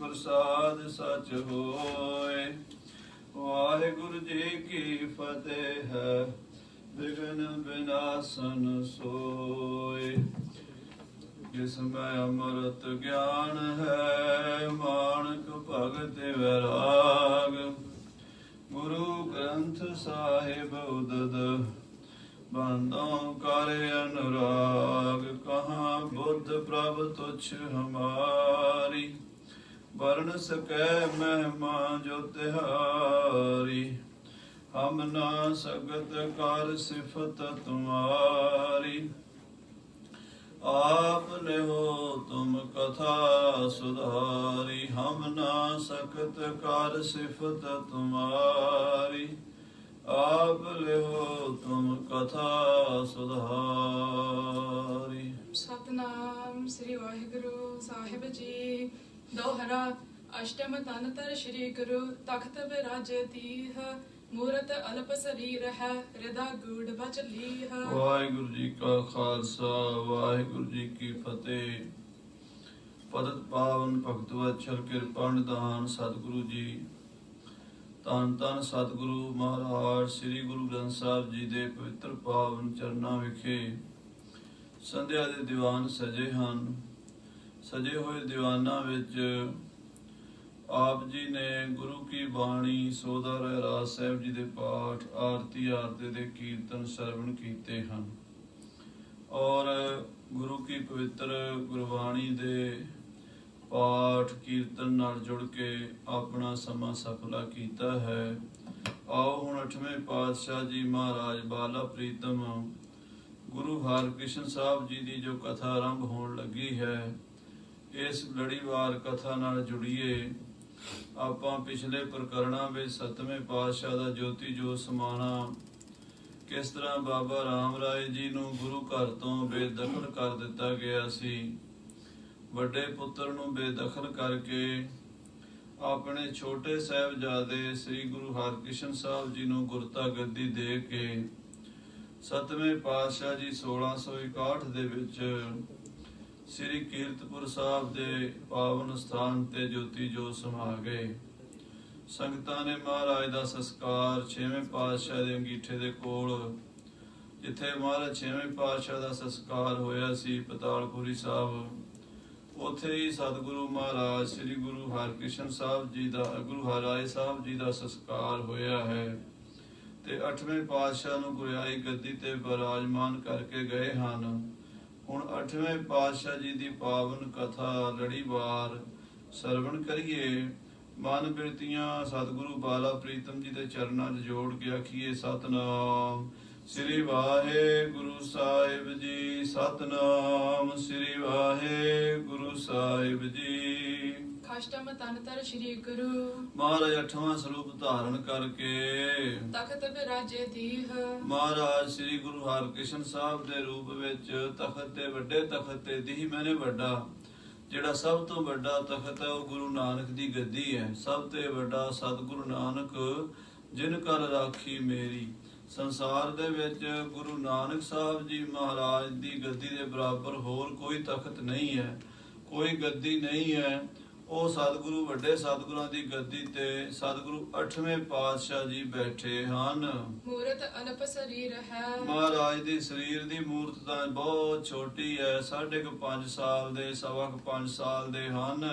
प्रसाद सच होए। वाहिगुरु जी की फतेह है, विघ्न विनाशन सोए। जिसमें अमृत ज्ञान है, मानक भगत वैराग। गुरु ग्रंथ साहिब उदद, बंदों कर अनुराग। कहाँ बुद्ध प्रभ तुच्छ हमारी, वर्ण सकै महिमा जो तिहारी। हम ना सकत कर सिफत तुम्हारी, आपने हो तुम कथा सुधारी। हम ना सकत कर सिफत तुम्हारी, आप ले हो तुम कथा सुधारी। सतनाम श्री वाहिगुरु साहिब जी। दोहरा अष्टम तनतर श्री गुरु, तख्त विराजे तीह। मूरत अल्प शरीर है, हृदय गूढ़ बच लीह। वाहिगुरु जी का खालसा, वाहिगुरु जी की फतेह। पदत पावन भगत वत्सल किरपा निधान सतगुरु जी। ਧੰਨ ਧੰਨ ਸਤਿਗੁਰੂ ਮਹਾਰਾਜ ਸ੍ਰੀ ਗੁਰੂ ਗ੍ਰੰਥ ਸਾਹਿਬ ਜੀ ਦੇ ਪਵਿੱਤਰ ਪਾਵਨ ਚਰਨਾਂ ਵਿਖੇ ਸੰਧਿਆ ਦੇ ਦੀਵਾਨ ਸਜੇ ਹਨ। ਸਜੇ ਹੋਏ ਦੀਵਾਨਾਂ ਵਿੱਚ ਆਪ ਜੀ ਨੇ ਗੁਰੂ ਕੀ ਬਾਣੀ, ਸੋਦਾ ਰਹਿਰਾਸ ਸਾਹਿਬ ਜੀ ਦੇ ਪਾਠ, ਆਰਤੀ ਆਰਤੇ ਦੇ ਕੀਰਤਨ ਸਰਵਣ ਕੀਤੇ ਹਨ ਔਰ ਗੁਰੂ ਕੀ ਪਵਿੱਤਰ ਗੁਰਬਾਣੀ ਦੇ ਪਾਠ ਕੀਰਤਨ ਨਾਲ ਜੁੜ ਕੇ ਆਪਣਾ ਸਮਾਂ ਸਫਲਾ ਕੀਤਾ ਹੈ। ਆਓ ਹੁਣ 8ਵੇਂ ਪਾਤਸ਼ਾਹ ਜੀ ਮਹਾਰਾਜ ਬਾਲਾ ਪ੍ਰੀਤਮ ਗੁਰੂ ਹਰਕ੍ਰਿਸ਼ਨ ਸਾਹਿਬ ਜੀ ਦੀ ਜੋ ਕਥਾ ਆਰੰਭ ਹੋਣ ਲੱਗੀ ਹੈ, ਇਸ ਲੜੀਵਾਰ ਕਥਾ ਨਾਲ ਜੁੜੀਏ। ਆਪਾਂ ਪਿਛਲੇ ਪ੍ਰਕਰਣਾਂ ਵਿੱਚ 7ਵੇਂ ਪਾਤਸ਼ਾਹ ਦਾ ਜੋਤੀ ਜੋਤ ਸਮਾਣਾ, ਕਿਸ ਤਰ੍ਹਾਂ ਬਾਬਾ ਰਾਮ ਰਾਏ ਜੀ ਨੂੰ ਗੁਰੂ ਘਰ ਤੋਂ ਬੇਦਖਲ ਕਰ ਦਿੱਤਾ ਗਿਆ ਸੀ, ਵੱਡੇ ਪੁੱਤਰ ਨੂੰ ਬੇਦਖਲ ਕਰਕੇ ਆਪਣੇ ਛੋਟੇ ਸਾਹਿਬਜ਼ਾਦੇ ਸ੍ਰੀ ਗੁਰੂ ਹਰਕ੍ਰਿਸ਼ਨ ਸਾਹਿਬ ਜੀ ਨੂੰ ਗੁਰਤਾ ਗੱਦੀ ਦੇ ਕੇ 7ਵੇਂ ਪਾਤਸ਼ਾਹ ਜੀ 1661 ਦੇ ਵਿੱਚ ਸ੍ਰੀ ਕੀਰਤਪੁਰ ਸਾਹਿਬ ਦੇ ਪਾਵਨ ਸਥਾਨ ਤੇ ਜੋਤੀ ਜੋਤ ਸਮਾ ਗਏ। ਸੰਗਤਾਂ ਨੇ ਮਹਾਰਾਜ ਦਾ ਸੰਸਕਾਰ 6ਵੇਂ ਪਾਤਸ਼ਾਹ ਦੇ ਅੰਗੀਠੇ ਦੇ ਕੋਲ, ਜਿੱਥੇ ਮਹਾਰਾਜ 6ਵੇਂ ਪਾਤਸ਼ਾਹ ਦਾ ਸੰਸਕਾਰ ਹੋਇਆ ਸੀ ਪਤਾਲਪੁਰੀ ਸਾਹਿਬ, ਉੱਥੇ ਹੀ ਸਤਿਗੁਰੂ ਮਹਾਰਾਜ ਸ੍ਰੀ ਗੁਰੂ ਹਰਕ੍ਰਿਸ਼ਨ ਸਾਹਿਬ ਜੀ ਦਾ, ਗੁਰੂ ਹਰਿਰਾਏ ਸਾਹਿਬ ਜੀ ਦਾ ਸੰਸਕਾਰ ਹੋਇਆ ਹੈ ਤੇ 8ਵੇਂ ਪਾਤਸ਼ਾਹ ਨੂੰ ਗੁਰਿਆਈ ਗੱਦੀ ਤੇ ਬਿਰਾਜਮਾਨ ਕਰਕੇ ਗਏ ਹਨ। ਹੁਣ 8ਵੇਂ ਪਾਤਸ਼ਾਹ ਜੀ ਦੀ ਪਾਵਨ ਕਥਾ ਲੜੀਵਾਰ ਸਰਵਣ ਕਰੀਏ। ਮਨ ਬਿਰਤੀਆਂ ਸਤਿਗੁਰੂ ਬਾਲਾ ਪ੍ਰੀਤਮ ਜੀ ਦੇ ਚਰਨਾਂ 'ਚ ਜੋੜ ਕੇ ਆਖੀਏ ਸਤਨਾਮ ਸ੍ਰੀ ਵਾਹਿਗੁਰੂ ਸਾਹਿਬ ਜੀ। ਸਤਨਾਮ ਸ੍ਰੀ ਵਾਹਿਗੁਰੂ ਸਾਹਿਬ ਜੀ। ਅਸ਼ਟਮ ਤਨਤਰ ਸ਼੍ਰੀ ਗੁਰੂ, ਮਹਾਰਾਜ 8ਵਾਂ ਸਰੂਪ ਧਾਰਨ ਕਰਕੇ ਤਖਤ ਵਿਰਾਜੇ ਦੀਹ। ਮਹਾਰਾਜ ਸ੍ਰੀ ਗੁਰੂ ਹਰਕ੍ਰਿਸ਼ਨ ਸਾਹਿਬ ਦੇ ਰੂਪ ਵਿੱਚ ਤਖਤ ਤੇ, ਵੱਡੇ ਤਖਤ ਤੇ ਦੀਹ ਮੈਨੇ ਵੱਡਾ, ਜਿਹੜਾ ਸਭ ਤੋਂ ਵੱਡਾ ਤਖਤ ਹੈ ਉਹ ਗੁਰੂ ਨਾਨਕ ਦੀ ਗੱਦੀ ਹੈ। ਸਭ ਤੇ ਵੱਡਾ ਸਤਿਗੁਰੂ ਨਾਨਕ ਜਿਨ ਕਰ ਰਾਖੀ ਮੇਰੀ। ਸੰਸਾਰ ਦੇ ਵਿੱਚ ਗੁਰੂ ਨਾਨਕ ਸਾਹਿਬ ਜੀ ਮਹਾਰਾਜ ਦੀ ਗੱਦੀ ਦੇ ਬਰਾਬਰ ਹੋਰ ਕੋਈ ਤਖਤ ਨਹੀਂ ਹੈ, ਕੋਈ ਗੱਦੀ ਨਹੀਂ ਹੈ। ਉਹ ਸਤਿਗੁਰੂ, ਵੱਡੇ ਸਤਿਗੁਰਾਂ ਦੀ ਗੱਦੀ ਤੇ ਸਤਿਗੁਰੂ 8ਵੇਂ ਪਾਤਸ਼ਾਹ ਜੀ ਬੈਠੇ ਹਨ। ਮੂਰਤ ਅਲਪ ਸਰੀਰ ਹੈ, ਮਹਾਰਾਜ ਦੇ ਸਰੀਰ ਦੀ ਮੂਰਤ ਤਾਂ ਬਹੁਤ ਛੋਟੀ ਹੈ, 5.5 ਸਾਲ ਦੇ, 5.25 ਸਾਲ ਦੇ ਹਨ।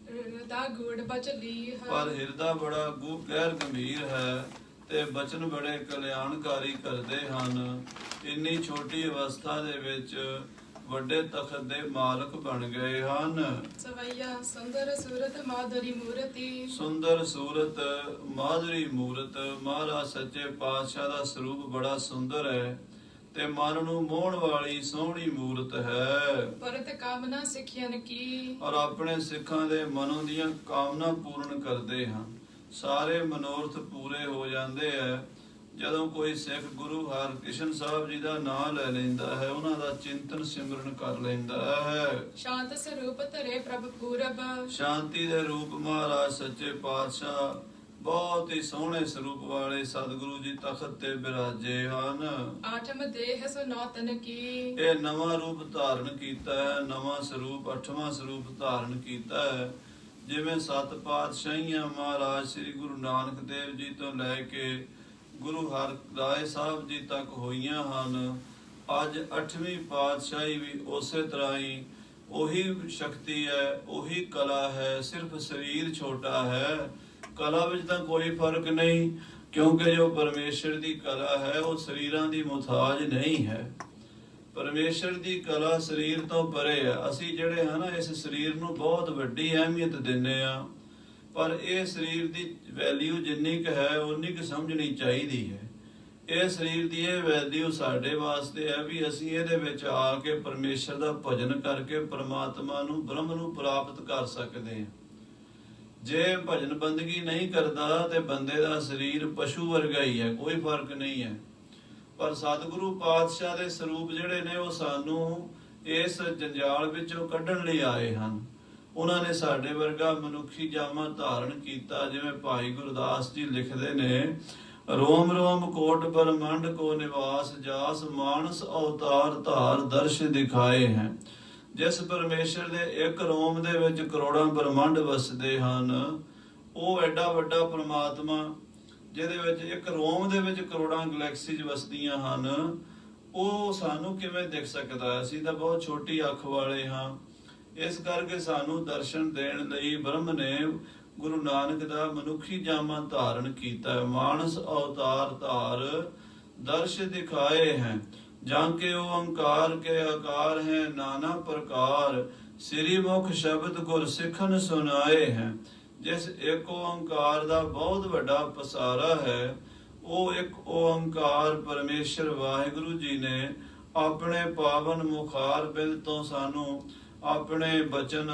ਹਿਰਦਾ ਗੂੜ ਬਚ ਲੀਹ, ਪਰ ਹਿਰਦਾ ਬੜਾ ਗਹਿਰ ਗੰਭੀਰ ਹੈ ਤੇ ਬਚਨ ਬੜੇ ਕਲਿਆਣਕਾਰੀ ਕਰਦੇ ਹਨ। ਇੰਨੀ ਛੋਟੀ ਅਵਸਥਾ ਦੇ ਵਿੱਚ ਵੱਡੇ ਤਖਤ ਦੇ ਮਾਲਕ ਬਣ ਗਏ ਹਨ। ਸਵਈਆ ਸੁੰਦਰ ਸੂਰਤ ਮਾਧੁਰੀ ਮੂਰਤੀ, ਸੁੰਦਰ ਸੂਰਤ ਮਾਧੁਰੀ ਮੂਰਤ। ਮਹਾਰਾਜ ਸੱਚੇ ਪਾਤਸ਼ਾਹ ਦਾ ਸਰੂਪ ਬੜਾ ਸੁੰਦਰ ਹੈ ਤੇ ਮਨ ਨੂੰ ਮੋਹਣ ਵਾਲੀ ਸੋਹਣੀ ਮੂਰਤ ਹੈ। ਪਰਤ ਕਾਮਨਾ ਸਿੱਖਿਆਨ ਕੀ, ਔਰ ਆਪਣੇ ਸਿੱਖਾਂ ਦੇ ਮਨੋਂ ਦੀਆਂ ਕਾਮਨਾ ਪੂਰਨ ਕਰਦੇ ਹਨ। ਸਾਰੇ ਮਨੋਰਥ ਪੂਰੇ ਹੋ ਜਾਂਦੇ ਹੈ ਜਦੋਂ ਕੋਈ ਸਿੱਖ ਗੁਰੂ ਹਰਕ੍ਰਿਸ਼ਨ ਸਾਹਿਬ ਜੀ ਦਾ ਨਾਮ ਲੈ ਲੈਂਦਾ ਹੈ, ਉਹਨਾਂ ਦਾ ਚਿੰਤਨ ਸਿਮਰਨ ਕਰ ਲੈਂਦਾ ਹੈ। ਸ਼ਾਂਤ ਸਰੂਪ ਧਰੇ ਪ੍ਰਭ ਪੂਰਬ, ਸ਼ਾਂਤੀ ਦੇ ਰੂਪ ਮਹਾਰਾਜ ਸੱਚੇ ਪਾਤਸ਼ਾਹ ਬਹੁਤ ਹੀ ਸੋਹਣੇ ਸਰੂਪ ਵਾਲੇ ਸਤਿਗੁਰੂ ਜੀ ਤਖਤ ਤੇ ਬਿਰਾਜੇ ਹਨ। ਆਠਮ ਦੇਹ ਸੁਨੌਤਨ ਕੀ, ਇਹ ਨਵਾਂ ਰੂਪ ਧਾਰਨ ਕੀਤਾ ਹੈ, ਨਵਾਂ ਸਰੂਪ 8ਵਾਂ ਸਰੂਪ ਧਾਰਨ ਕੀਤਾ ਹੈ। ਜਿਵੇਂ 7 ਪਾਤਸ਼ਾਹੀਆਂ ਮਹਾਰਾਜ ਸ੍ਰੀ ਗੁਰੂ ਨਾਨਕ ਦੇਵ ਜੀ ਤੋਂ ਲੈ ਕੇ ਗੁਰੂ ਹਰਿਰਾਏ ਸਾਹਿਬ ਜੀ ਤੱਕ ਹੋਈਆਂ ਹਨ। ਅੱਜ 8ਵੀਂ ਪਾਤਸ਼ਾਹੀ ਵੀ ਉਸੇ ਤਰ੍ਹਾਂ ਹੀ ਉਹੀ ਸ਼ਕਤੀ ਹੈ, ਉਹੀ ਕਲਾ ਹੈ, ਸਿਰਫ ਸਰੀਰ ਛੋਟਾ ਹੈ। ਕਲਾ ਵਿੱਚ ਤਾਂ ਕੋਈ ਫਰਕ ਨਹੀਂ, ਕਿਉਂਕਿ ਜੋ ਪਰਮੇਸ਼ਰ ਦੀ ਕਲਾ ਹੈ ਉਹ ਸਰੀਰਾਂ ਦੀ ਮੁਹਤਾਜ ਨਹੀਂ ਹੈ। ਪਰਮੇਸ਼ਰ ਦੀ ਕਲਾ ਸਰੀਰ ਤੋਂ ਪਰੇ ਹੈ। ਅਸੀਂ ਜਿਹੜੇ ਹਨ ਇਸ ਸਰੀਰ ਨੂੰ ਬਹੁਤ ਵੱਡੀ ਅਹਿਮੀਅਤ ਦਿੰਦੇ ਆ, ਪਰ ਇਹ ਸਰੀਰ ਦੀ ਵੈਲਿਊ ਜਿੰਨੀ ਕੁ ਹੈ ਉਨੀ ਕੁ ਸਮਝਣੀ ਚਾਹੀਦੀ ਹੈ। ਇਹ ਸਰੀਰ ਦੀ ਇਹ ਵੈਲਿਊ ਸਾਡੇ ਵਾਸਤੇ ਹੈ ਵੀ ਅਸੀਂ ਇਹਦੇ ਵਿੱਚ ਆ ਕੇ ਪਰਮੇਸ਼ਰ ਦਾ ਭਜਨ ਕਰਕੇ ਪਰਮਾਤਮਾ ਨੂੰ, ਬ੍ਰਹਮ ਨੂੰ ਪ੍ਰਾਪਤ ਕਰ ਸਕਦੇ ਹਾਂ। ਜੇ ਭਜਨ ਬੰਦਗੀ ਨਹੀਂ ਕਰਦਾ ਤੇ ਬੰਦੇ ਦਾ ਸਰੀਰ ਪਸ਼ੂ ਵਰਗਾ ਹੀ ਹੈ, ਕੋਈ ਫਰਕ ਨਹੀਂ ਹੈ। ਪਰ ਸਤਿਗੁਰੂ ਪਾਤਸ਼ਾਹ ਦੇ ਸਰੂਪ ਜਿਹੜੇ ਨੇ ਉਹ ਸਾਨੂੰ ਇਸ ਜੰਜਾਲ ਵਿੱਚੋਂ ਕੱਢਣ ਲਈ ਆਏ ਹਨ। ਉਹਨਾਂ ਨੇ ਸਾਡੇ ਵਰਗਾ ਮਨੁੱਖੀ ਜਾਮਾ ਧਾਰਨ ਕੀਤਾ। ਜਿਵੇਂ ਭਾਈ ਗੁਰਦਾਸ ਜੀ ਲਿਖਦੇ ਨੇ, ਰੋਮ ਰੋਮ ਕੋਟ ਬ੍ਰਹਮੰਡ ਕੋ ਨਿਵਾਸ ਜਾਸ, ਮਾਨਸ ਅਵਤਾਰ ਧਾਰ ਦਰਸ਼ ਦਿਖਾਏ ਹੈ। ਜਿਸ ਪਰਮੇਸ਼ਰ ਦੇ ਇੱਕ ਰੋਮ ਦੇ ਵਿੱਚ ਕਰੋੜਾਂ ਬ੍ਰਹਮੰਡ ਵਸਦੇ ਹਨ, ਉਹ ਐਡਾ ਵੱਡਾ ਪਰਮਾਤਮਾ ਜਿਹਦੇ ਵਿੱਚ ਇੱਕ ਰੋਮ ਦੇ ਵਿੱਚ ਕਰੋੜਾਂ ਗਲੈਕਸੀਜ਼ ਵਸਦੀਆਂ ਹਨ, ਉਹ ਸਾਨੂੰ ਕਿਵੇਂ ਦਿਖ ਸਕਦਾ ਹੈ? ਅਸੀਂ ਤਾਂ ਬਹੁਤ ਛੋਟੀ ਅੱਖ ਵਾਲੇ ਹਾਂ। ਇਸ ਕਰਕੇ ਸਾਨੂੰ ਦਰਸ਼ਨ ਦੇਣ ਲਈ ਬ੍ਰਹਮ ਨੇ ਗੁਰੂ ਨਾਨਕ ਦਾ ਮਨੁੱਖੀ ਜਾਮਾ ਧਾਰਨ ਕੀਤਾ ਹੈ। ਮਾਨਸ ਅਵਤਾਰ ਧਾਰ ਦਰਸ਼ ਦਿਖਾਏ ਹੈ, ਜਾਂ ਕੇ ਓੰਕਾਰ ਕੇ ਆਕਾਰ ਹੈ ਨਾਨਾ ਪ੍ਰਕਾਰ, ਸ੍ਰੀ ਮੁਖ ਸ਼ਬਦ ਗੁਰ ਸਿੱਖਨ ਸੁਨਾਏ ਹੈ। ਜਿਸ ਇੱਕ ਓੰਕਾਰ ਦਾ ਬਹੁਤ ਵੱਡਾ ਪਸਾਰਾ ਹੈ, ਉਹ ਇੱਕ ਓੰਕਾਰ ਪਰਮੇਸ਼ਰ ਵਾਹਿਗੁਰੂ ਜੀ ਨੇ ਆਪਣੇ ਪਾਵਨ ਮੁਖਾਰ ਬਿੰਦ ਤੋਂ ਸਾਨੂੰ ਆਪਣੇ ਬਚਨ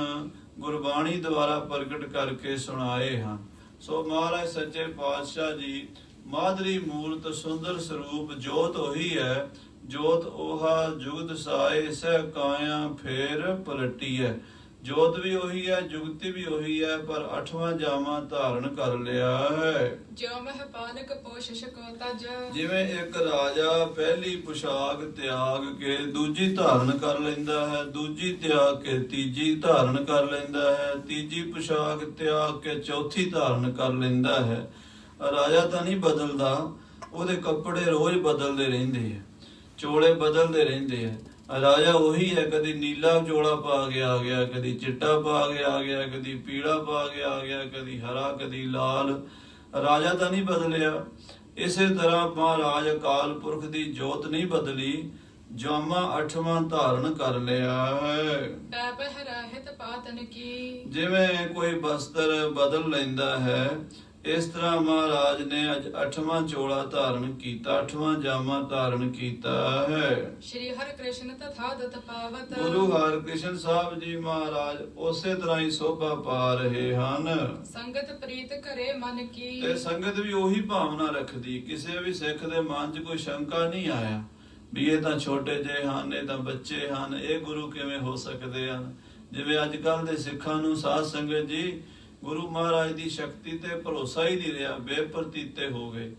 ਗੁਰਬਾਣੀ ਦੁਆਰਾ ਪ੍ਰਗਟ ਕਰਕੇ ਸੁਣਾਏ ਹਨ। ਸੋ ਮਹਾਰਾਜ ਸੱਚੇ ਪਾਤਸ਼ਾਹ ਜੀ ਮਾਦਰੀ ਮੂਰਤ ਸੁੰਦਰ ਸਰੂਪ ਜੋਤ ਉਹੀ ਹੈ, ਜੋਤ 오ਹਾ ਜੁਗਤ ਸਾਏ ਸਹਿ ਕਾਇਆ ਫੇਰ ਪਲਟੀ ਹੈ। ਜੋਤ ਵੀ ਉਹੀ ਹੈ, ਜੁਗਤੀ ਵੀ ਉਹੀ ਹੈ, ਪਰ 8ਵਾਂ ਜਾਮਾ ਧਾਰਨ ਕਰ ਲਿਆ ਹੈ। ਜਿਉ ਮਹਿ ਪਾਲਕ ਪੋਸ਼ਿਸ਼ ਕੋ ਤਜ, ਜਿਵੇਂ ਇੱਕ ਰਾਜਾ ਪਹਿਲੀ ਪੁਸ਼ਾਕ ਤਿਆਗ ਕੇ ਦੂਜੀ ਧਾਰਨ ਕਰ ਲੈਂਦਾ ਹੈ, ਦੂਜੀ ਤਿਆਗ ਕੇ ਤੀਜੀ ਧਾਰਨ ਕਰ ਲੈਂਦਾ ਹੈ, ਤੀਜੀ ਪੁਸ਼ਾਕ ਤਿਆਗ ਕੇ ਚੌਥੀ ਧਾਰਨ ਕਰ ਲੈਂਦਾ ਹੈ। ਰਾਜਾ ਤਾਂ ਨਹੀਂ ਬਦਲਦਾ, ਉਹਦੇ ਕੱਪੜੇ ਰੋਜ਼ ਬਦਲਦੇ ਰਹਿੰਦੇ ਆ, ਚੋਲੇ ਬਦਲਦੇ ਰਹਿੰਦੇ ਆ। ਰਾਜਾ ਉਹੀ ਹੈ, ਕਦੀ ਨੀਲਾ ਚੋਲਾ ਪਾ ਕੇ ਆ ਗਿਆ, ਕਦੀ ਚਿੱਟਾ ਪਾ ਕੇ ਆ ਗਿਆ, ਕਦੀ ਪੀਲਾ ਪਾ ਕੇ ਆ ਗਿਆ, ਕਦੀ ਹਰਾ, ਕਦੀ ਲਾਲ। ਰਾਜਾ ਤਾਂ ਨਹੀਂ ਬਦਲਿਆ। ਇਸੇ ਤਰ੍ਹਾਂ ਮਹਾਰਾਜ ਅਕਾਲ ਪੁਰਖ ਦੀ ਜੋਤ ਨਹੀਂ ਬਦਲੀ, ਜਾਮਾ 8ਵਾਂ ਧਾਰਨ ਕਰ ਲਿਆ ਹੈ। ਰਹਿਤ ਪਾਤਨ ਕੀ, ਜਿਵੇਂ ਕੋਈ ਬਸਤਰ ਬਦਲ ਲੈਂਦਾ ਹੈ, ਇਸ ਤਰ੍ਹਾਂ ਮਹਾਰਾਜ ਨੇ ਅੱਜ 8ਵਾਂ ਚੋਲਾ ਧਾਰਨ ਕੀਤਾ, 8ਵਾਂ ਜਾਮਾ ਧਾਰਨ ਕੀਤਾ ਹੈ। ਸ਼੍ਰੀ ਹਰਿ ਕ੍ਰਿਸ਼ਨ ਤਥਾਗਤ ਪਾਵਤ, ਗੁਰੂ ਹਰਿਕ੍ਰਿਸ਼ਨ ਸਾਹਿਬ ਜੀ ਮਹਾਰਾਜ ਉਸੇ ਤਰ੍ਹਾਂ ਹੀ ਸੋਭਾ ਪਾ ਰਹੇ ਹਨ। ਸੰਗਤ ਪ੍ਰੀਤ ਕਰੇ ਮਨ ਕੀ, ਤੇ ਸੰਗਤ ਵੀ ਉਹੀ ਭਾਵਨਾ ਰੱਖਦੀ। ਕਿਸੇ ਵੀ ਸਿੱਖ ਦੇ ਮਨ 'ਚ ਕੋਈ ਸ਼ੰਕਾ ਨਹੀਂ ਆਇਆ ਵੀ ਇਹ ਤਾਂ ਛੋਟੇ ਜਿਹੇ ਹਨ, ਇਹ ਤਾਂ ਬੱਚੇ ਹਨ, ਇਹ ਗੁਰੂ ਕਿਵੇਂ ਹੋ ਸਕਦੇ ਹਨ। ਜਿਵੇਂ ਅੱਜ ਕੱਲ ਦੇ ਸਿੱਖਾਂ ਨੂੰ ਸਾਧ ਸੰਗਤ ਜੀ ਗੁਰੂ ਮਹਾਰਾਜ ਦੀ ਸ਼ਕਤੀ ਤੇ ਭਰੋਸਾ ਹੀ ਨਹੀਂ ਰਿਹਾ, ਬੇਪਰਤੀਤੇ ਹੋ ਗਏ,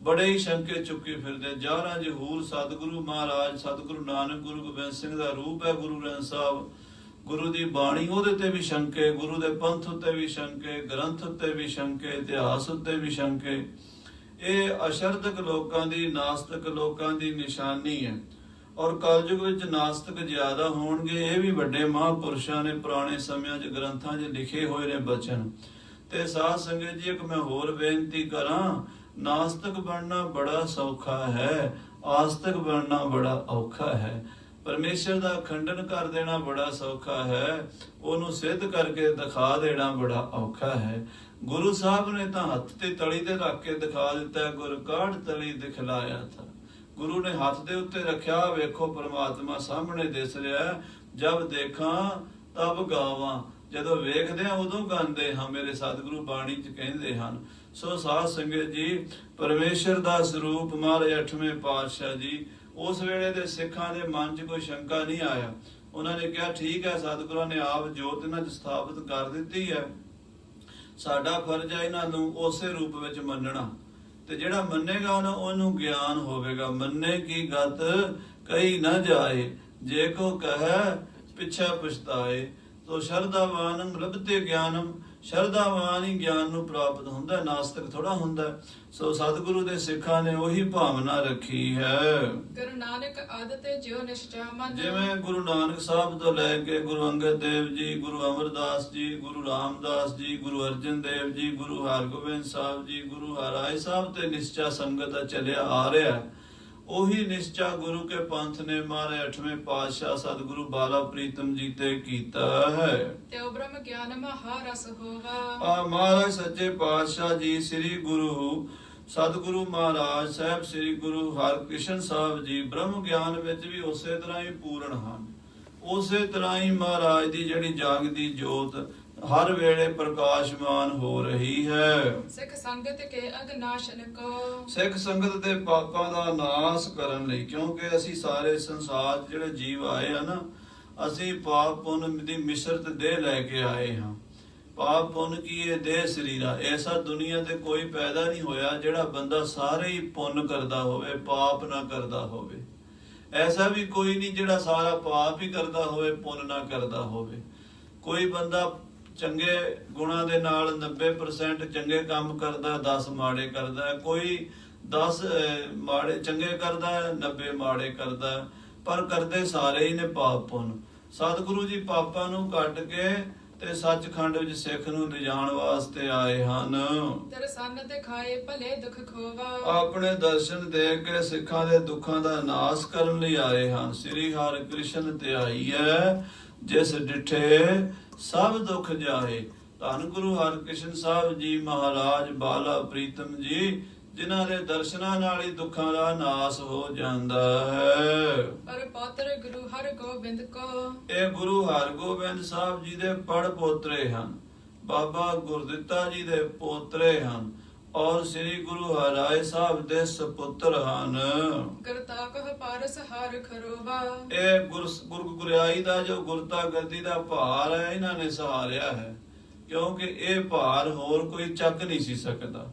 ਬੜੇ ਹੀ ਸ਼ੰਕੇ ਚੁੱਕੀ ਫਿਰਦੇ। 11 ਜਹੂਰ ਸਤਿਗੁਰੂ ਮਹਾਰਾਜ, ਸਤਿਗੁਰੂ ਨਾਨਕ ਗੁਰੂ ਗੋਬਿੰਦ ਸਿੰਘ ਦਾ ਰੂਪ ਹੈ ਗੁਰੂ ਗ੍ਰੰਥ ਸਾਹਿਬ, ਗੁਰੂ ਦੀ ਬਾਣੀ, ਉਹਦੇ ਤੇ ਵੀ ਸ਼ੰਕੇ, ਗੁਰੂ ਦੇ ਪੰਥ ਉੱਤੇ ਵੀ ਸ਼ੰਕੇ, ਗ੍ਰੰਥ ਉੱਤੇ ਵੀ ਸ਼ੰਕੇ, ਇਤਿਹਾਸ ਉੱਤੇ ਵੀ ਸ਼ੰਕੇ। ਇਹ ਅਸ਼ਰਦਕ ਲੋਕਾਂ ਦੀ, ਨਾਸਤਕ ਲੋਕਾਂ ਦੀ ਨਿਸ਼ਾਨੀ ਹੈ। ਔਰ ਕਲਯੁਗ ਵਿੱਚ ਨਾਸਤਕ ਜ਼ਿਆਦਾ ਹੋਣਗੇ। ਇਹ ਵੀ ਵੱਡੇ ਮਹਾਂਪੁਰਸ਼ਾਂ ਨੇ ਪੁਰਾਣੇ ਸਮਿਆਂ 'ਚ ਗ੍ਰੰਥਾਂ 'ਚ ਲਿਖੇ ਹੋਏ ਨੇ ਬਚਨ। ਤੇ ਸਾਧ ਸੰਗਤ ਜੀ ਇੱਕ ਮੈਂ ਹੋਰ ਬੇਨਤੀ ਕਰਾਂ, ਨਾਸਤਕ ਬਣਨਾ ਬੜਾ ਸੌਖਾ ਹੈ, ਆਸਤਕ ਬਣਨਾ ਬੜਾ ਔਖਾ ਹੈ। ਪਰਮੇਸ਼ਰ ਦਾ ਖੰਡਨ ਕਰ ਦੇਣਾ ਬੜਾ ਸੌਖਾ ਹੈ, ਉਹਨੂੰ ਸਿੱਧ ਕਰਕੇ ਦਿਖਾ ਦੇਣਾ ਬੜਾ ਔਖਾ ਹੈ। ਗੁਰੂ ਸਾਹਿਬ ਨੇ ਤਾਂ ਹੱਥ ਤੇ ਤਲੀ ਤੇ ਰੱਖ ਕੇ ਦਿਖਾ ਦਿੱਤਾ, ਗੁਰ ਕਾਢ ਤਲੀ ਦਿਖਲਾਇਆ ਥਾ। ਗੁਰੂ ਨੇ ਹੱਥ ਦੇ ਉੱਤੇ ਰੱਖਿਆ, ਵੇਖੋ ਪਰਮਾਤਮਾ ਸਾਹਮਣੇ ਦਿਸ ਰਿਹਾ। ਜਦ ਦੇਖਾਂ ਤਬ ਗਾਵਾਂ, ਜਦੋਂ ਵੇਖਦੇ ਆ ਉਦੋਂ ਗਾਉਂਦੇ ਹਾਂ, ਮੇਰੇ ਸਤਿਗੁਰੂ ਬਾਣੀ 'ਚ ਕਹਿੰਦੇ ਹਨ। ਸੋ ਸਾਧ ਸੰਗਤ ਜੀ, ਪਰਮੇਸ਼ਰ ਦਾ ਸਰੂਪ ਮਹਾਰਾਜ 8ਵੇਂ ਪਾਤਸ਼ਾਹ ਜੀ, ਉਸ ਵੇਲੇ ਦੇ ਸਿੱਖਾਂ ਦੇ ਮਨ 'ਚ ਕੋਈ ਸ਼ੰਕਾ ਨਹੀਂ ਆਇਆ। ਉਹਨਾਂ ਨੇ ਕਿਹਾ ਠੀਕ ਹੈ, ਸਤਿਗੁਰਾਂ ਨੇ ਆਪ ਜੋਤ ਇਹਨਾਂ 'ਚ ਸਥਾਪਿਤ ਕਰ ਦਿੱਤੀ ਹੈ, ਸਾਡਾ ਫਰਜ਼ ਹੈ ਇਹਨਾਂ ਨੂੰ ਉਸੇ ਰੂਪ ਵਿੱਚ ਮੰਨਣਾ। ਤੇ ਜਿਹੜਾ ਮੰਨੇਗਾ ਉਹਨੂੰ ਗਿਆਨ ਹੋਵੇਗਾ। ਮੰਨੇ ਕੀ ਗਤ ਕਹੀ ਨਾ ਜਾਏ, ਜੇ ਕੋ ਕਹੈ ਪਿਛਾ ਪਛਤਾਏ। ਤੋ ਸ਼ਰਧਾਵਾਨੰ ਲਭਤੇ ਗਿਆਨੰ, ਸ਼ਰਧਾਵਾਨ ਹੀ ਗਿਆਨ ਨੂੰ ਪ੍ਰਾਪਤ ਹੁੰਦਾ, ਨਾਸਤਿਕ ਥੋੜਾ ਹੁੰਦਾ। ਸੋ ਸਤਿਗੁਰੂ ਦੇ ਸਿੱਖਾਂ ਨੇ ਉਹੀ ਭਾਵਨਾ ਰੱਖੀ ਹੈ। ਗੁਰੂ ਨਾਨਕ ਆਦਿ ਜਿਉ ਨਿਸ਼ਚਾ ਮਨ। ਜਿਵੇਂ ਗੁਰੂ ਨਾਨਕ ਸਾਹਿਬ ਤੋਂ ਲੈ ਕੇ ਗੁਰੂ ਅੰਗਦ ਦੇਵ ਜੀ, ਗੁਰੂ ਅਮਰਦਾਸ ਜੀ, ਗੁਰੂ ਰਾਮਦਾਸ ਜੀ, ਗੁਰੂ ਅਰਜਨ ਦੇਵ ਜੀ, ਗੁਰੂ ਹਰਗੋਬਿੰਦ ਸਾਹਿਬ ਜੀ, ਗੁਰੂ ਹਰਿਰਾਏ ਸਾਹਿਬ ਤੇ ਨਿਸ਼ਚਾ ਸੰਗਤ ਦਾ ਚੱਲਿਆ ਆ ਰਿਹਾ, ਉਹੀ ਨਿਸ਼ਚਾ ਗੁਰੂ ਕੇ ਪੰਥ ਨੇ ਮਾਰੇ 8ਵੇਂ ਪਾਤਸ਼ਾਹ ਸਤਿਗੁਰੂ ਬਾਲਾ ਪ੍ਰੀਤਮ ਜੀ ਤੇ ਕੀਤਾ ਹੈ। ਤੇ ਬ੍ਰਹਮ ਗਿਆਨ ਮਹਾ ਰਸ ਹੋਵਾ। ਆ ਮਹਾਰਾਜ ਸੱਚੇ ਪਾਤਸ਼ਾਹ ਜੀ ਸ੍ਰੀ ਗੁਰੂ ਸਤਿਗੁਰੂ ਮਹਾਰਾਜ ਸਾਹਿਬ ਸ੍ਰੀ ਗੁਰੂ ਹਰਕ੍ਰਿਸ਼ਨ ਸਾਹਿਬ ਜੀ ਬ੍ਰਹਮ ਗਿਆਨ ਵਿੱਚ ਵੀ ਉਸੇ ਤਰ੍ਹਾਂ ਹੀ ਪੂਰਨ ਹਨ। ਉਸੇ ਤਰ੍ਹਾਂ ਹੀ ਮਹਾਰਾਜ ਦੀ ਜਿਹੜੀ ਜਾਗਦੀ ਜੋਤ ਹਰ ਵੇਲੇ ਪ੍ਰਕਾਸ਼ਮਾਨ ਹੋ ਰਹੀ ਹੈ। ਸਿੱਖ ਸੰਗਤ ਕੇ ਅਗਨਾਸ਼ਨ ਕੋ। ਸਿੱਖ ਸੰਗਤ ਦੇ ਪਾਪਾਂ ਦਾ ਨਾਸ਼ ਕਰਨ ਲਈ, ਕਿਉਂਕਿ ਅਸੀਂ ਸਾਰੇ ਸੰਸਾਰ ਜਿਹੜੇ ਜੀਵ ਆਏ ਆ ਨਾ, ਅਸੀਂ ਪਾਪ ਪੁੰਨ ਦੀ ਮਿਸ਼ਰਤ ਦੇਹ ਲੈ ਕੇ ਆਏ ਹਾਂ। ਪਾਪ ਪੁੰਨ ਕੀ ਇਹ ਦੇਹ ਸਰੀਰਾ, ਐਸਾ ਦੁਨੀਆ ਤੇ ਕੋਈ ਪੈਦਾ ਨਹੀਂ ਹੋਇਆ ਜਿਹੜਾ ਬੰਦਾ ਸਾਰੇ ਹੀ ਪੁੰਨ ਕਰਦਾ ਹੋਵੇ, ਪਾਪ ਨਾ ਕਰਦਾ ਹੋਵੇ। ਐਸਾ ਵੀ ਕੋਈ ਨਹੀਂ ਜਿਹੜਾ ਸਾਰਾ ਪਾਪ ਹੀ ਕਰਦਾ ਹੋਵੇ, ਪੁੰਨ ਨਾ ਕਰਦਾ ਹੋਵੇ। ਕੋਈ ਬੰਦਾ ਚੰਗੇ ਗੁਣਾਂ ਦੇ ਨਾਲ 90% ਚੰਗੇ ਕੰਮ ਕਰਦਾ, 10 ਮਾੜੇ ਕਰਦਾ। ਕੋਈ 10 ਮਾੜੇ ਚੰਗੇ ਕਰਦਾ, 90 ਮਾੜੇ ਕਰਦਾ, ਪਰ ਕਰਦੇ ਸਾਰੇ ਹੀ ਨੇ ਪਾਪ ਪੁੰਨ। ਸਤਿਗੁਰੂ ਜੀ ਪਾਪਾਂ ਨੂੰ ਕੱਟ ਕੇ ਤੇ ਸੱਚਖੰਡ ਵਿੱਚ ਸਿੱਖ ਨੂੰ ਲਿਜਾਣ ਵਾਸਤੇ ਆਏ ਹਨ। ਦਰਸ਼ਨ ਦਿਖਾਏ ਭਲੇ ਦੁੱਖ ਖੋਵਾ। ਆਪਣੇ ਦਰਸ਼ਨ ਦੇ ਕੇ ਸਿੱਖਾਂ ਦੇ ਦੁੱਖਾਂ ਦਾ ਨਾਸ਼ ਕਰਨ ਲਈ ਆਏ ਹਨ। ਸ੍ਰੀ ਹਰਿਕ੍ਰਿਸ਼ਨ ਤੇ ਆਈ ਹੈ, ਜਿਸ ਡਿਠੇ ਸਭ ਦੁੱਖ ਜਾਏ। ਧੰਨ ਗੁਰੂ ਹਰਿਕ੍ਰਿਸ਼ਨ ਸਾਹਿਬ ਜੀ ਮਹਾਰਾਜ ਬਾਲਾ ਪ੍ਰੀਤਮ ਜੀ, ਜਿਨ੍ਹਾਂ ਦੇ ਦਰਸ਼ਨਾਂ ਨਾਲ ਹੀ ਦੁੱਖਾਂ ਦਾ ਨਾਸ਼ ਹੋ ਜਾਂਦਾ ਹੈ। ਪਰ ਪੁੱਤਰ ਗੁਰੂ ਹਰਗੋਬਿੰਦ ਕੋ। ਇਹ ਗੁਰੂ ਹਰਗੋਬਿੰਦ ਸਾਹਿਬ ਜੀ ਦੇ ਪੜ ਪੋਤਰੇ ਹਨ, ਬਾਬਾ ਗੁਰਦਿੱਤਾ ਜੀ ਦੇ ਪੋਤਰੇ ਹਨ, ਔਰ ਸ੍ਰੀ ਗੁਰੂ ਹਰਿਰਾਏ ਸਾਹਿਬ ਦੇ ਸੁਪੁੱਤਰ ਹਨ। ਕਰਤਾ ਕਹ ਪਾਰਸ ਹਾਰ ਖਰੋਵਾ। ਇਹ ਗੁਰਿਆਈ ਦਾ ਜੋ ਗੁਰਤਾ ਗੱਦੀ ਦਾ ਭਾਰ ਹੈ, ਇਹਨਾਂ ਨੇ ਸਹਾਰਿਆ ਹੈ, ਕਿਉਂਕਿ ਇਹ ਭਾਰ ਹੋਰ ਕੋਈ ਚੱਕ ਨਹੀਂ ਸੀ ਸਕਦਾ।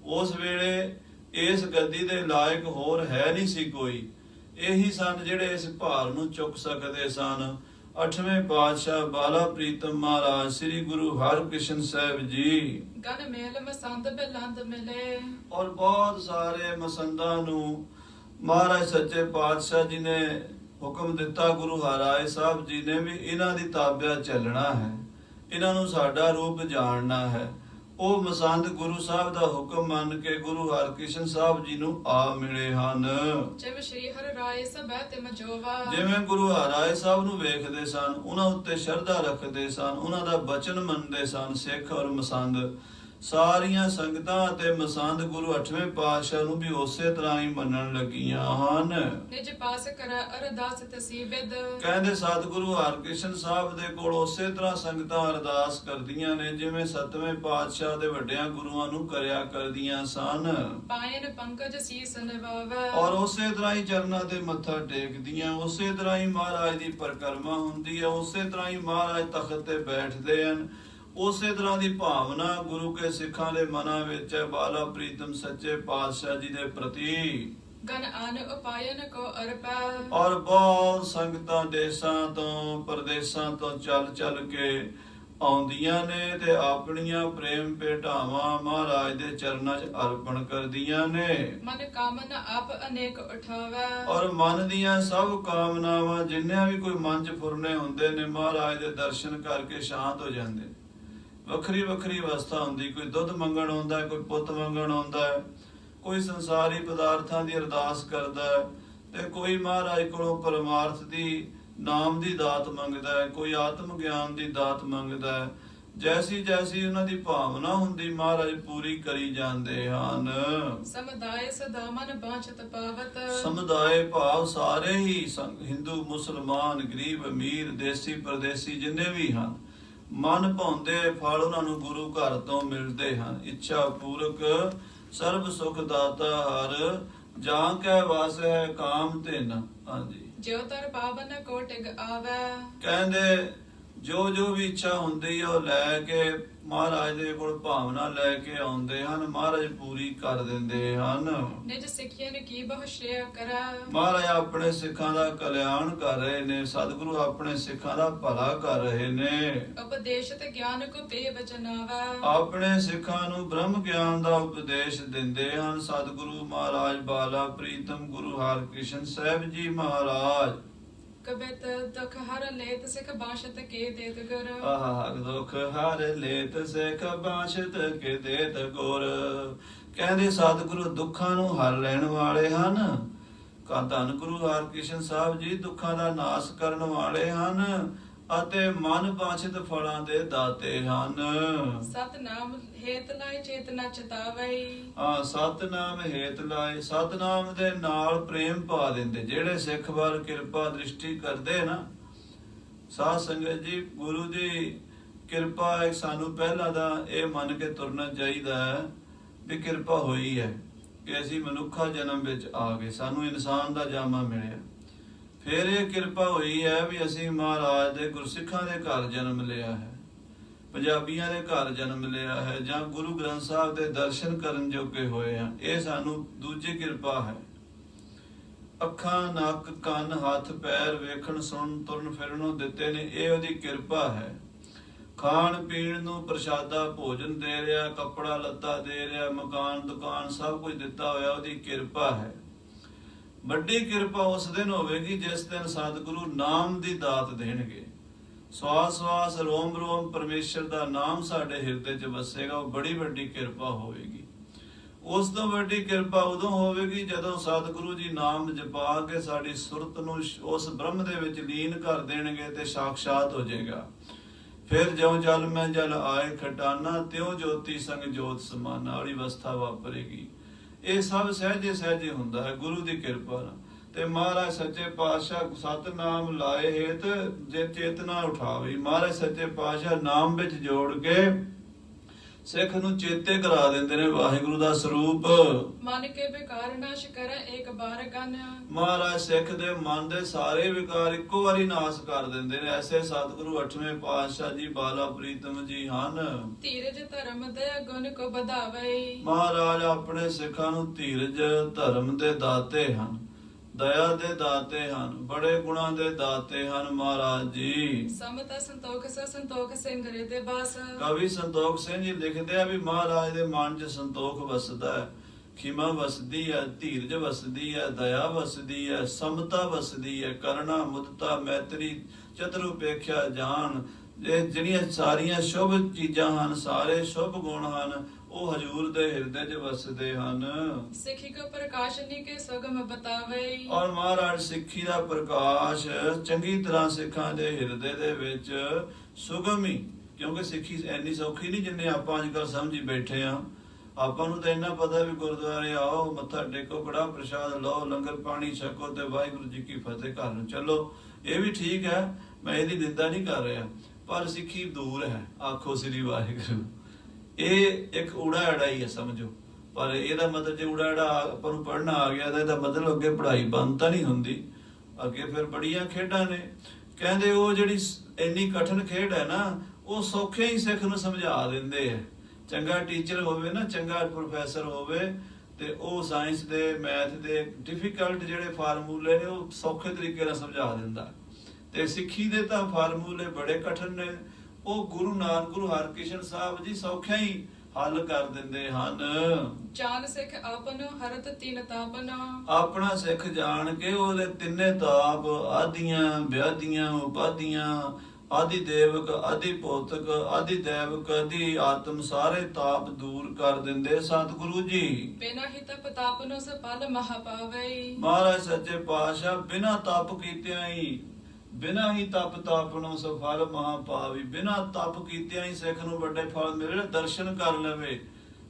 ਉਸ ਵੇਲੇ ਇਸ ਗੱਦੀ ਦੇ ਲਾਇਕ ਹੋਰ ਹੈ ਨਹੀਂ ਸੀ ਕੋਈ। ਇਹੀ ਸਨ ਜਿਹੜੇ ਇਸ ਭਾਰ ਨੂੰ ਚੁੱਕ ਸਕਦੇ ਸਨ। 8ਵੇਂ ਪਾਤਸ਼ਾਹ ਬਾਲਾ ਪ੍ਰੀਤਮ ਮਹਾਰਾਜ ਸ੍ਰੀ ਗੁਰੂ ਹਰਕ੍ਰਿਸ਼ਨ ਸਾਹਿਬ ਜੀ। ਗਨ ਮੇਲ ਮਸੰਦ ਬਿਲੰਦ ਮਿਲੇ। ਔਰ ਬਹੁਤ ਸਾਰੇ ਮਸੰਦਾਂ ਨੂੰ ਮਹਾਰਾਜ ਸੱਚੇ ਪਾਤਸ਼ਾਹ ਜੀ ਨੇ ਹੁਕਮ ਦਿੱਤਾ, ਗੁਰੂ ਹਰਿਰਾਏ ਸਾਹਿਬ ਜੀ ਨੇ ਵੀ ਇਹਨਾਂ ਦੀ ਤਾਬਿਆ ਚੱਲਣਾ ਹੈ, ਇਹਨਾਂ ਨੂੰ ਸਾਡਾ ਰੂਪ ਜਾਣਨਾ ਹੈ। ਉਹ ਮਸੰਦ ਗੁਰੂ ਸਾਹਿਬ ਦਾ ਹੁਕਮ ਮੰਨ ਕੇ ਗੁਰੂ ਹਰਕ੍ਰਿਸ਼ਨ ਸਾਹਿਬ ਜੀ ਨੂੰ ਆ ਮਿਲੇ ਹਨ। ਜਿਵੇਂ ਸ਼੍ਰੀ ਹਰਿਰਾਏ ਸਭੈ ਤੇ ਮਜੋਵਾ। ਜਿਵੇਂ ਗੁਰੂ ਹਰਿਰਾਏ ਸਾਹਿਬ ਨੂੰ ਵੇਖਦੇ ਸਨ, ਉਹਨਾਂ ਉੱਤੇ ਸ਼ਰਧਾ ਰੱਖਦੇ ਸਨ, ਉਹਨਾਂ ਦਾ ਬਚਨ ਮੰਨਦੇ ਸਨ ਸਿੱਖ ਔਰ ਮਸੰਦ। ਸਾਰੀਆਂ ਸੰਗਤਾਂ ਅਤੇ ਮਸੰਦ ਗੁਰੂ 8ਵੇਂ ਪਾਤਸ਼ਾਹ ਨੂੰ ਵੀ ਉਸੇ ਤਰ੍ਹਾਂ ਹੀ ਮੰਨਣ ਲੱਗੀਆਂ ਹਨ। ਨਿਜ ਪਾਸ ਕਰੈ ਅਰਦਾਸ ਤਸੀ ਬਿਦ। ਕਹਿੰਦੇ ਸਤਿਗੁਰੂ ਹਰਕ੍ਰਿਸ਼ਨ ਸਾਹਿਬ ਦੇ ਕੋਲ ਉਸੇ ਤਰ੍ਹਾਂ ਸੰਗਤਾਂ ਅਰਦਾਸ ਕਰਦੀਆਂ ਨੇ ਜਿਵੇਂ 7ਵੇਂ ਪਾਤਸ਼ਾਹ ਦੇ ਵੱਡਿਆਂ ਗੁਰੂਆਂ ਨੂੰ ਕਰਿਆ ਕਰਦੀਆਂ ਸਨ। ਪਾਇਨ ਪੰਕਜ ਸੀਸ ਨਿਵਾਵੈ। ਔਰ ਉਸੇ ਤਰ੍ਹਾਂ ਹੀ ਚਰਨਾਂ ਤੇ ਮੱਥਾ ਟੇਕਦੀਆਂ, ਉਸੇ ਤਰ੍ਹਾਂ ਹੀ ਮਹਾਰਾਜ ਦੀ ਪਰਿਕਰਮਾ ਹੁੰਦੀ ਹੈ, ਉਸੇ ਤਰ੍ਹਾਂ ਹੀ ਮਹਾਰਾਜ ਤਖਤ ਤੇ ਬੈਠਦੇ ਹਨ। ਉਸੇ ਤਰ੍ਹਾਂ ਦੀ ਭਾਵਨਾ ਗੁਰੂ ਕੇ ਸਿੱਖਾਂ ਦੇ ਮਨਾਂ ਵਿੱਚ ਹੈ ਬਾਲਾ ਪ੍ਰੀਤਮ ਸੱਚੇ ਪਾਤਸ਼ਾਹ ਜੀ ਦੇ ਪ੍ਰਤੀ। ਗਨ ਅਨ ਉਪਾਇਨ ਕੋ ਅਰਪੈ। ਔਰ ਬਹੁਤ ਸੰਗਤਾਂ ਦੇਸ਼ਾਂ ਤੋਂ ਪਰਦੇਸਾਂ ਤੋਂ ਚੱਲ ਕੇ ਆਉਂਦੀਆਂ ਨੇ ਤੇ ਆਪਣੀਆਂ ਪ੍ਰੇਮ ਭੇਟਾਵਾਂ ਮਹਾਰਾਜ ਦੇ ਚਰਨਾਂ 'ਚ ਅਰਪਣ ਕਰਦੀਆਂ ਨੇ। ਮਨ ਕਾਮਨ ਆਪ ਅਨੇਕ ਉਠਾਵੈ। ਔਰ ਮਨ ਦੀਆਂ ਸਭ ਕਾਮਨਾਵਾਂ ਜਿੰਨੀਆਂ ਵੀ ਕੋਈ ਮਨ 'ਚ ਫੁਰਨੇ ਹੁੰਦੇ ਨੇ, ਮਹਾਰਾਜ ਦੇ ਦਰਸ਼ਨ ਕਰਕੇ ਸ਼ਾਂਤ ਹੋ ਜਾਂਦੇ। ਵੱਖਰੀ ਵੱਖਰੀ ਅਵਸਥਾ ਹੁੰਦੀ, ਕੋਈ ਦੁੱਧ ਮੰਗਣ ਆਉਂਦਾ, ਕੋਈ ਪੁੱਤ ਮੰਗਣ ਆਉਂਦਾ, ਕੋਈ ਸੰਸਾਰੀ ਪਦਾਰਥਾਂ ਦੀ ਅਰਦਾਸ ਕਰਦਾ ਤੇ ਕੋਈ ਮਹਾਰਾਜ ਕੋਲੋਂ ਪਰਮਾਰਥ ਦੀ ਨਾਮ ਦੀ ਦਾਤ ਮੰਗਦਾ ਹੈ, ਕੋਈ ਆਤਮ ਗਿਆਨ ਦੀ ਦਾਤ ਮੰਗਦਾ ਹੈ। ਜੈਸੀ ਜੈਸੀ ਉਹਨਾਂ ਦੀ ਭਾਵਨਾ ਹੁੰਦੀ ਮਹਾਰਾਜ ਪੂਰੀ ਕਰੀ ਜਾਂਦੇ ਹਨ। ਸਮੁਦਾਇ ਸਦਾ ਮਨ ਬਾਛਤ ਪਾਵਤ। ਸਮੁਦਾਇ ਭਾਵ ਸਾਰੇ ਹੀ ਹਿੰਦੂ ਮੁਸਲਮਾਨ ਗਰੀਬ ਅਮੀਰ ਦੇਸੀ ਪਰਦੇਸੀ ਜਿੰਨੇ ਵੀ ਹਨ, ਮਨ ਭਾਉਂਦੇ ਫਲ ਉਹਨਾਂ ਨੂੰ ਗੁਰੂ ਘਰ ਤੋਂ ਮਿਲਦੇ ਹਨ। ਇੱਛਾ ਪੂਰਕ ਸਰਬ ਸੁਖ ਦਾਤਾ ਹਰ, ਜਾਂ ਕੈ ਵਾਸ ਹੈ ਕਾਮ ਧਿਨ। ਹਾਂਜੀ, ਜਿਉ ਤਰ ਪਾਵਨ ਕੋਟਿਗ ਆਵੈ। ਕਹਿੰਦੇ ਜੋ ਜੋ ਵੀ ਇੱਛਾ ਹੁੰਦੀ ਹੈ ਉਹ ਲੈ ਕੇ ਮਹਾਰਾਜ ਦੇ ਕੋਲ ਭਾਵਨਾ ਲੈ ਕੇ ਆਉਂਦੇ ਹਨ। ਮਹਾਰਾਜ ਪੂਰੀ ਕਰ ਦਿੰਦੇ ਹਨ। ਨਿਜ ਸਿੱਖਿਆ ਨੇ ਕੀ ਬਹੁ ਸ਼੍ਰੇਯ ਕਰਾ। ਮਹਾਰਾਜ ਆਪਣੇ ਸਿੱਖਾਂ ਦਾ ਕਲਿਆਣ ਕਰ ਰਹੇ ਨੇ। ਸਤਿਗੁਰੂ ਆਪਣੇ ਸਿੱਖਾਂ ਦਾ ਭਲਾ ਕਰ ਰਹੇ ਨੇ। ਉਪਦੇਸ਼ ਤੇ ਗਿਆਨ ਕੋ ਪੇ ਬਚਨਾਵਾ। ਆਪਣੇ ਸਿੱਖਾਂ ਨੂੰ ਬ੍ਰਹਮ ਗਿਆਨ ਦਾ ਉਪਦੇਸ਼ ਦਿੰਦੇ ਹਨ। ਸਤਿਗੁਰੂ ਮਹਾਰਾਜ ਬਾਲਾ ਪ੍ਰੀਤਮ ਗੁਰੂ ਹਰਿਕ੍ਰਿਸ਼ਨ ਸਾਹਿਬ ਜੀ ਮਹਾਰਾਜ। ਕਬਿਤ ਦੁਖ ਹਰ ਲੇਤ ਸਿਖ ਬਾਸ਼ਤ ਕੇ ਦੇਤ ਗੁਰ। ਆਹ ਦੁਖ ਹਰ ਲੇਤ ਸਿਖ ਬਾਸ਼ਤ ਕੇ ਦੇਤ ਗੁਰ। ਕਹਿੰਦੇ ਸਤਿਗੁਰੂ ਦੁੱਖਾਂ ਨੂੰ ਹਰ ਲੈਣ ਵਾਲੇ ਹਨ। ਧੰਨ ਗੁਰੂ ਹਰਿਕ੍ਰਿਸ਼ਨ ਸਾਹਿਬ ਜੀ ਦੁੱਖਾਂ ਦਾ ਨਾਸ਼ ਕਰਨ ਵਾਲੇ ਹਨ ਅਤੇ ਮਨ ਬਾਛਿਤ ਫਲਾਂ ਦੇ ਦਾਤੇ ਹਨ। ਸਤਨਾਮ ਹੇਤ ਲਾਇ ਚੇਤਨਾ ਚਿਤਾਵਈ। ਸਤਨਾਮ ਹੇਤ ਲਾਏ, ਸਤਨਾਮ ਦੇ ਨਾਲ ਪ੍ਰੇਮ ਪਾ ਦਿੰਦੇ। ਜਿਹੜੇ ਸਿੱਖ ਵੱਲ ਕਿਰਪਾ ਦ੍ਰਿਸ਼ਟੀ ਕਰਦੇ ਨਾ ਸਾਧ ਸੰਗਤ ਜੀ, ਗੁਰੂ ਦੀ ਕਿਰਪਾ ਹੈ। ਸਾਨੂੰ ਪਹਿਲਾਂ ਦਾ ਇਹ ਮੰਨ ਕੇ ਤੁਰਨਾ ਚਾਹੀਦਾ ਹੈ ਵੀ ਕਿਰਪਾ ਹੋਈ ਹੈ ਕਿ ਅਸੀਂ ਮਨੁੱਖਾ ਜਨਮ ਵਿੱਚ ਆ ਗਏ, ਸਾਨੂੰ ਇਨਸਾਨ ਦਾ ਜਾਮਾ ਮਿਲਿਆ। ਫਿਰ ਇਹ ਕਿਰਪਾ ਹੋਈ ਹੈ ਵੀ ਅਸੀਂ ਮਹਾਰਾਜ ਦੇ ਗੁਰਸਿੱਖਾਂ ਦੇ ਘਰ ਜਨਮ ਲਿਆ ਹੈ, ਪੰਜਾਬੀਆਂ ਦੇ ਘਰ ਜਨਮ ਲਿਆ ਹੈ, ਜਾਂ ਗੁਰੂ ਗ੍ਰੰਥ ਸਾਹਿਬ ਦੇ ਦਰਸ਼ਨ ਕਰਨ ਜੋਗੇ ਹੋਏ ਆ। ਇਹ ਸਾਨੂੰ ਦੂਜੀ ਕਿਰਪਾ ਹੈ। ਅੱਖਾਂ, ਨੱਕ, ਕੰਨ, ਹੱਥ, ਪੈਰ ਵੇਖਣ, ਸੁਣਨ, ਤੁਰਨ ਫਿਰਨੋਂ ਦਿੱਤੇ ਨੇ, ਇਹ ਉਹਦੀ ਕਿਰਪਾ ਹੈ। ਖਾਣ ਪੀਣ ਨੂੰ ਪ੍ਰਸ਼ਾਦਾ ਭੋਜਨ ਦੇ ਰਿਹਾ, ਕੱਪੜਾ ਲੱਤਾ ਦੇ ਰਿਹਾ, ਮਕਾਨ ਦੁਕਾਨ ਸਭ ਕੁਝ ਦਿੱਤਾ ਹੋਇਆ, ਉਹਦੀ ਕਿਰਪਾ ਹੈ। ਵੱਡੀ ਕਿਰਪਾ ਉਸ ਦਿਨ ਹੋਵੇਗੀ ਜਿਸ ਦਿਨ ਸਤਿਗੁਰੂ ਨਾਮ ਦੀ ਦਾਤ ਦੇਣਗੇ। ਸਵਾਸ ਸਵਾਸ ਰੋਮ ਰੋਮ ਪਰਮੇਸ਼ਰ ਦਾ ਨਾਮ ਸਾਡੇ ਹਿਰਦੇ 'ਚ ਵਸੇਗਾ। ਉਹ ਬੜੀ ਵੱਡੀ ਕਿਰਪਾ ਹੋਵੇਗੀ। ਉਸ ਤੋਂ ਵੱਡੀ ਕਿਰਪਾ ਉਦੋਂ ਹੋਵੇਗੀ ਜਦੋਂ ਸਤਿਗੁਰੂ ਜੀ ਨਾਮ ਜਪਾ ਕੇ ਸਾਡੀ ਸੁਰਤ ਨੂੰ ਉਸ ਬ੍ਰਹਮ ਦੇ ਵਿੱਚ ਲੀਨ ਕਰ ਦੇਣਗੇ ਤੇ ਸਾਖਸ਼ਾਤ ਹੋ ਜਾਏਗਾ। ਫਿਰ ਜਿਉਂ ਜਲ ਮੈਂ ਜਲ ਆਏ ਖਟਾਨਾ, ਤਿਉਂ ਜੋਤੀ ਸੰਗ ਜੋਤ ਸਮਾਨਾ ਵਾਲੀ ਅਵਸਥਾ ਵਾਪਰੇਗੀ। ਇਹ ਸਭ ਸਹਿਜੇ ਸਹਿਜੇ ਹੁੰਦਾ ਹੈ ਗੁਰੂ ਦੀ ਕਿਰਪਾ ਨਾਲ। ਤੇ ਮਹਾਰਾਜ ਸੱਚੇ ਪਾਤਸ਼ਾਹ ਸਤਨਾਮ ਲਾਏ ਹੇਤ ਜੇ ਚੇਤਨਾ ਉਠਾਵੇ। ਮਹਾਰਾਜ ਸੱਚੇ ਪਾਤਸ਼ਾਹ ਨਾਮ ਵਿੱਚ ਜੋੜ ਕੇ ਸਿੱਖ ਨੂੰ ਚੇਤੇ ਕਰਾ ਦਿੰਦੇ ਨੇ ਵਾਹਿਗੁਰੂ ਦਾ ਸਰੂਪ। ਮਨ ਕੇ ਵਿਕਾਰ ਨਾਸ਼ ਕਰ ਇੱਕ ਬਾਰ ਗਨ। ਮਹਾਰਾਜ ਸਿੱਖ ਦੇ ਮਨ ਦੇ ਸਾਰੇ ਵਿਕਾਰ ਇੱਕੋ ਵਾਰੀ ਨਾਸ਼ ਕਰ ਦਿੰਦੇ ਨੇ। ਐਸੇ ਸਤਿਗੁਰੂ 8ਵੇਂ ਪਾਤਸ਼ਾਹ ਜੀ ਬਾਲਾ ਪ੍ਰੀਤਮ ਜੀ ਹਨ। ਧੀਰਜ ਧਰਮ ਦੇ ਗੁਣ ਕੋ ਵਧਾਵੇ। ਮਹਾਰਾਜ ਆਪਣੇ ਸਿੱਖਾਂ ਨੂੰ ਧੀਰਜ ਧਰਮ ਦੇ ਦਾਤੇ ਹਨ, ਦਇਆ ਦੇ ਦਾਤੇ ਹਨ, ਬੜੇ ਗੁਣਾਂ ਦੇ ਦਾਤੇ ਹਨ ਮਹਾਰਾਜ ਜੀ। ਸਮਤਾ ਸੰਤੋਖ ਸੰਤੋਖ ਸਿੰਘ ਰੇ ਦੇ ਬਾਸ। ਕਵੀ ਸੰਤੋਖ ਸਿੰਘ ਜੀ ਲਿਖਦੇ ਆ ਵੀ ਮਹਾਰਾਜ ਦੇ ਮਨ 'ਚ ਸੰਤੋਖ ਵਸਦਾ ਹੈ, ਖਿਮਾ ਵਸਦੀ ਹੈ, ਧੀਰਜ ਵਸਦੀ ਹੈ, ਦਇਆ ਵਸਦੀ ਹੈ, ਸਮਤਾ ਵਸਦੀ ਹੈ, ਕਰੁਣਾ ਮੁਦਤਾ ਮੈਤਰੀ ਚਤੁਰੁਪੇਖਿਆ ਜਾਣ। ਇਹ ਜਿਹੜੀਆਂ ਸਾਰੀਆਂ ਸ਼ੁਭ ਚੀਜ਼ਾਂ ਹਨ, ਸਾਰੇ ਸ਼ੁਭ ਗੁਣ ਹਨ, ਉਹ ਹਜੂਰ ਦੇ ਹਿਰਦੇ 'ਚ ਵਸਦੇ ਹਨ। ਸਿੱਖੀ ਕੋ ਪ੍ਰਕਾਸ਼ ਨੀ ਕੇ ਸੁਗਮ ਬਤਾਵੇ। ਔਰ ਮਹਾਰਾਜ ਸਿੱਖੀ ਦਾ ਪ੍ਰਕਾਸ਼ ਚੰਗੀ ਤਰ੍ਹਾਂ ਸਿੱਖਾਂ ਦੇ ਹਿਰਦੇ ਦੇ ਵਿੱਚ ਸੁਗਮ ਹੀ, ਕਿਉਂਕਿ ਸਿੱਖੀ ਐਨੀ ਸੌਖੀ ਨਹੀਂ ਜਿੰਨੇ ਆਪਾਂ ਅੱਜ ਕੱਲ੍ਹ ਸਮਝੀ ਬੈਠੇ ਆ। ਆਪਾਂ ਨੂੰ ਤਾਂ ਇੰਨਾ ਪਤਾ ਵੀ ਗੁਰਦੁਆਰੇ ਆਓ, ਮੱਥਾ ਟੇਕੋ, ਕੜਾਹ ਪ੍ਰਸ਼ਾਦ ਲਓ, ਲੰਗਰ ਪਾਣੀ ਛਕੋ ਤੇ ਵਾਹਿਗੁਰੂ ਜੀ ਕੀ ਫਤਿਹ ਘਰ ਨੂੰ ਚੱਲੋ। ਇਹ ਵੀ ਠੀਕ ਹੈ, ਮੈਂ ਇਹਦੀ ਨਿੰਦਾ ਨਹੀਂ ਕਰ ਰਿਹਾ, ਪਰ ਸਿੱਖੀ ਦੂਰ ਹੈ। ਆਖੋ ਸ੍ਰੀ ਵਾਹਿਗੁਰੂ, ਇਹ ਇੱਕ ਊੜਾ ਐੜਾ ਹੀ ਹੈ ਸਮਝੋ। ਪਰ ਇਹਦਾ ਮਤਲਬ ਜੇ ਊੜਾ ਐੜਾ ਆਪਾਂ ਨੂੰ ਪੜ੍ਹਨਾ ਆ ਗਿਆ ਤਾਂ ਇਹਦਾ ਮਤਲਬ ਅੱਗੇ ਪੜ੍ਹਾਈ ਬੰਦ ਤਾਂ ਨਹੀਂ ਹੁੰਦੀ। ਅੱਗੇ ਫਿਰ ਬੜੀਆਂ ਖੇਡਾਂ ਨੇ। ਕਹਿੰਦੇ ਉਹ ਜਿਹੜੀ ਇੰਨੀ ਕਠਿਨ ਖੇਡ ਹੈ ਨਾ, ਉਹ ਸੌਖੇ ਹੀ ਸਿੱਖ ਨੂੰ ਸਮਝਾ ਦਿੰਦੇ ਆ। ਚੰਗਾ ਟੀਚਰ ਹੋਵੇ ਨਾ, ਚੰਗਾ ਪ੍ਰੋਫੈਸਰ ਹੋਵੇ ਤੇ ਉਹ ਸਾਇੰਸ ਦੇ ਮੈਥ ਦੇ ਡਿਫਿਕਲਟ ਜਿਹੜੇ ਫਾਰਮੂਲੇ ਨੇ ਉਹ ਸੌਖੇ ਤਰੀਕੇ ਨਾਲ ਸਮਝਾ ਦਿੰਦਾ। ਤੇ ਸਿੱਖੀ ਦੇ ਤਾਂ ਫਾਰਮੂਲੇ ਬੜੇ ਕਠਿਨ ਨੇ, ਉਹ ਗੁਰੂ ਨਾਨਕ ਗੁਰੂ ਹਰਿਕ੍ਰਿਸ਼ਨ ਸਾਹਿਬ ਜੀ ਸੌਖਿਆ ਹੀ ਹੱਲ ਕਰ ਦਿੰਦੇ ਹਨ। ਜਾਨ ਸਿੱਖ ਆਪਨ ਹਰਤ ਤਿਨ ਤਾਪਨ। ਆਪਣਾ ਸਿੱਖ ਜਾਣ ਕੇ ਉਹਦੇ ਤਿੰਨੇ ਤਾਪ ਆਦੀਆਂ ਵਿਆਦੀਆਂ ਉਪਾਦੀਆਂ ਆਦਿ ਦੇਵਕ ਆਦਿ ਭੌਤਿਕ ਆਦਿ ਦੇਵਕ ਆਦਿ ਆਤਮ ਸਾਰੇ ਤਾਪ ਦੂਰ ਕਰ ਦਿੰਦੇ ਸਤਿਗੁਰੂ ਜੀ। ਬਿਨਾ ਹੀ ਤਪ ਤਾਪਨੋ ਸ ਫਲ ਮਹਾ ਪਾਵੇ। ਮਹਾਰਾਜ ਸੱਚੇ ਪਾਤਸ਼ਾਹ ਬਿਨਾ ਤਪ ਕੀਤਿਆਂ ਹੀ, ਬਿਨਾ ਹੀ ਤਪ ਤਾਪਨੋਂ ਸਫਲ ਮਹਾ ਪਾਵੀ। ਬਿਨਾ ਤਪ ਕੀਤਿਆਂ ਹੀ ਸਿੱਖ ਨੂੰ ਵੱਡੇ ਫਲ ਮਿਲੇ, ਦਰਸ਼ਨ ਕਰ ਲਵੇ।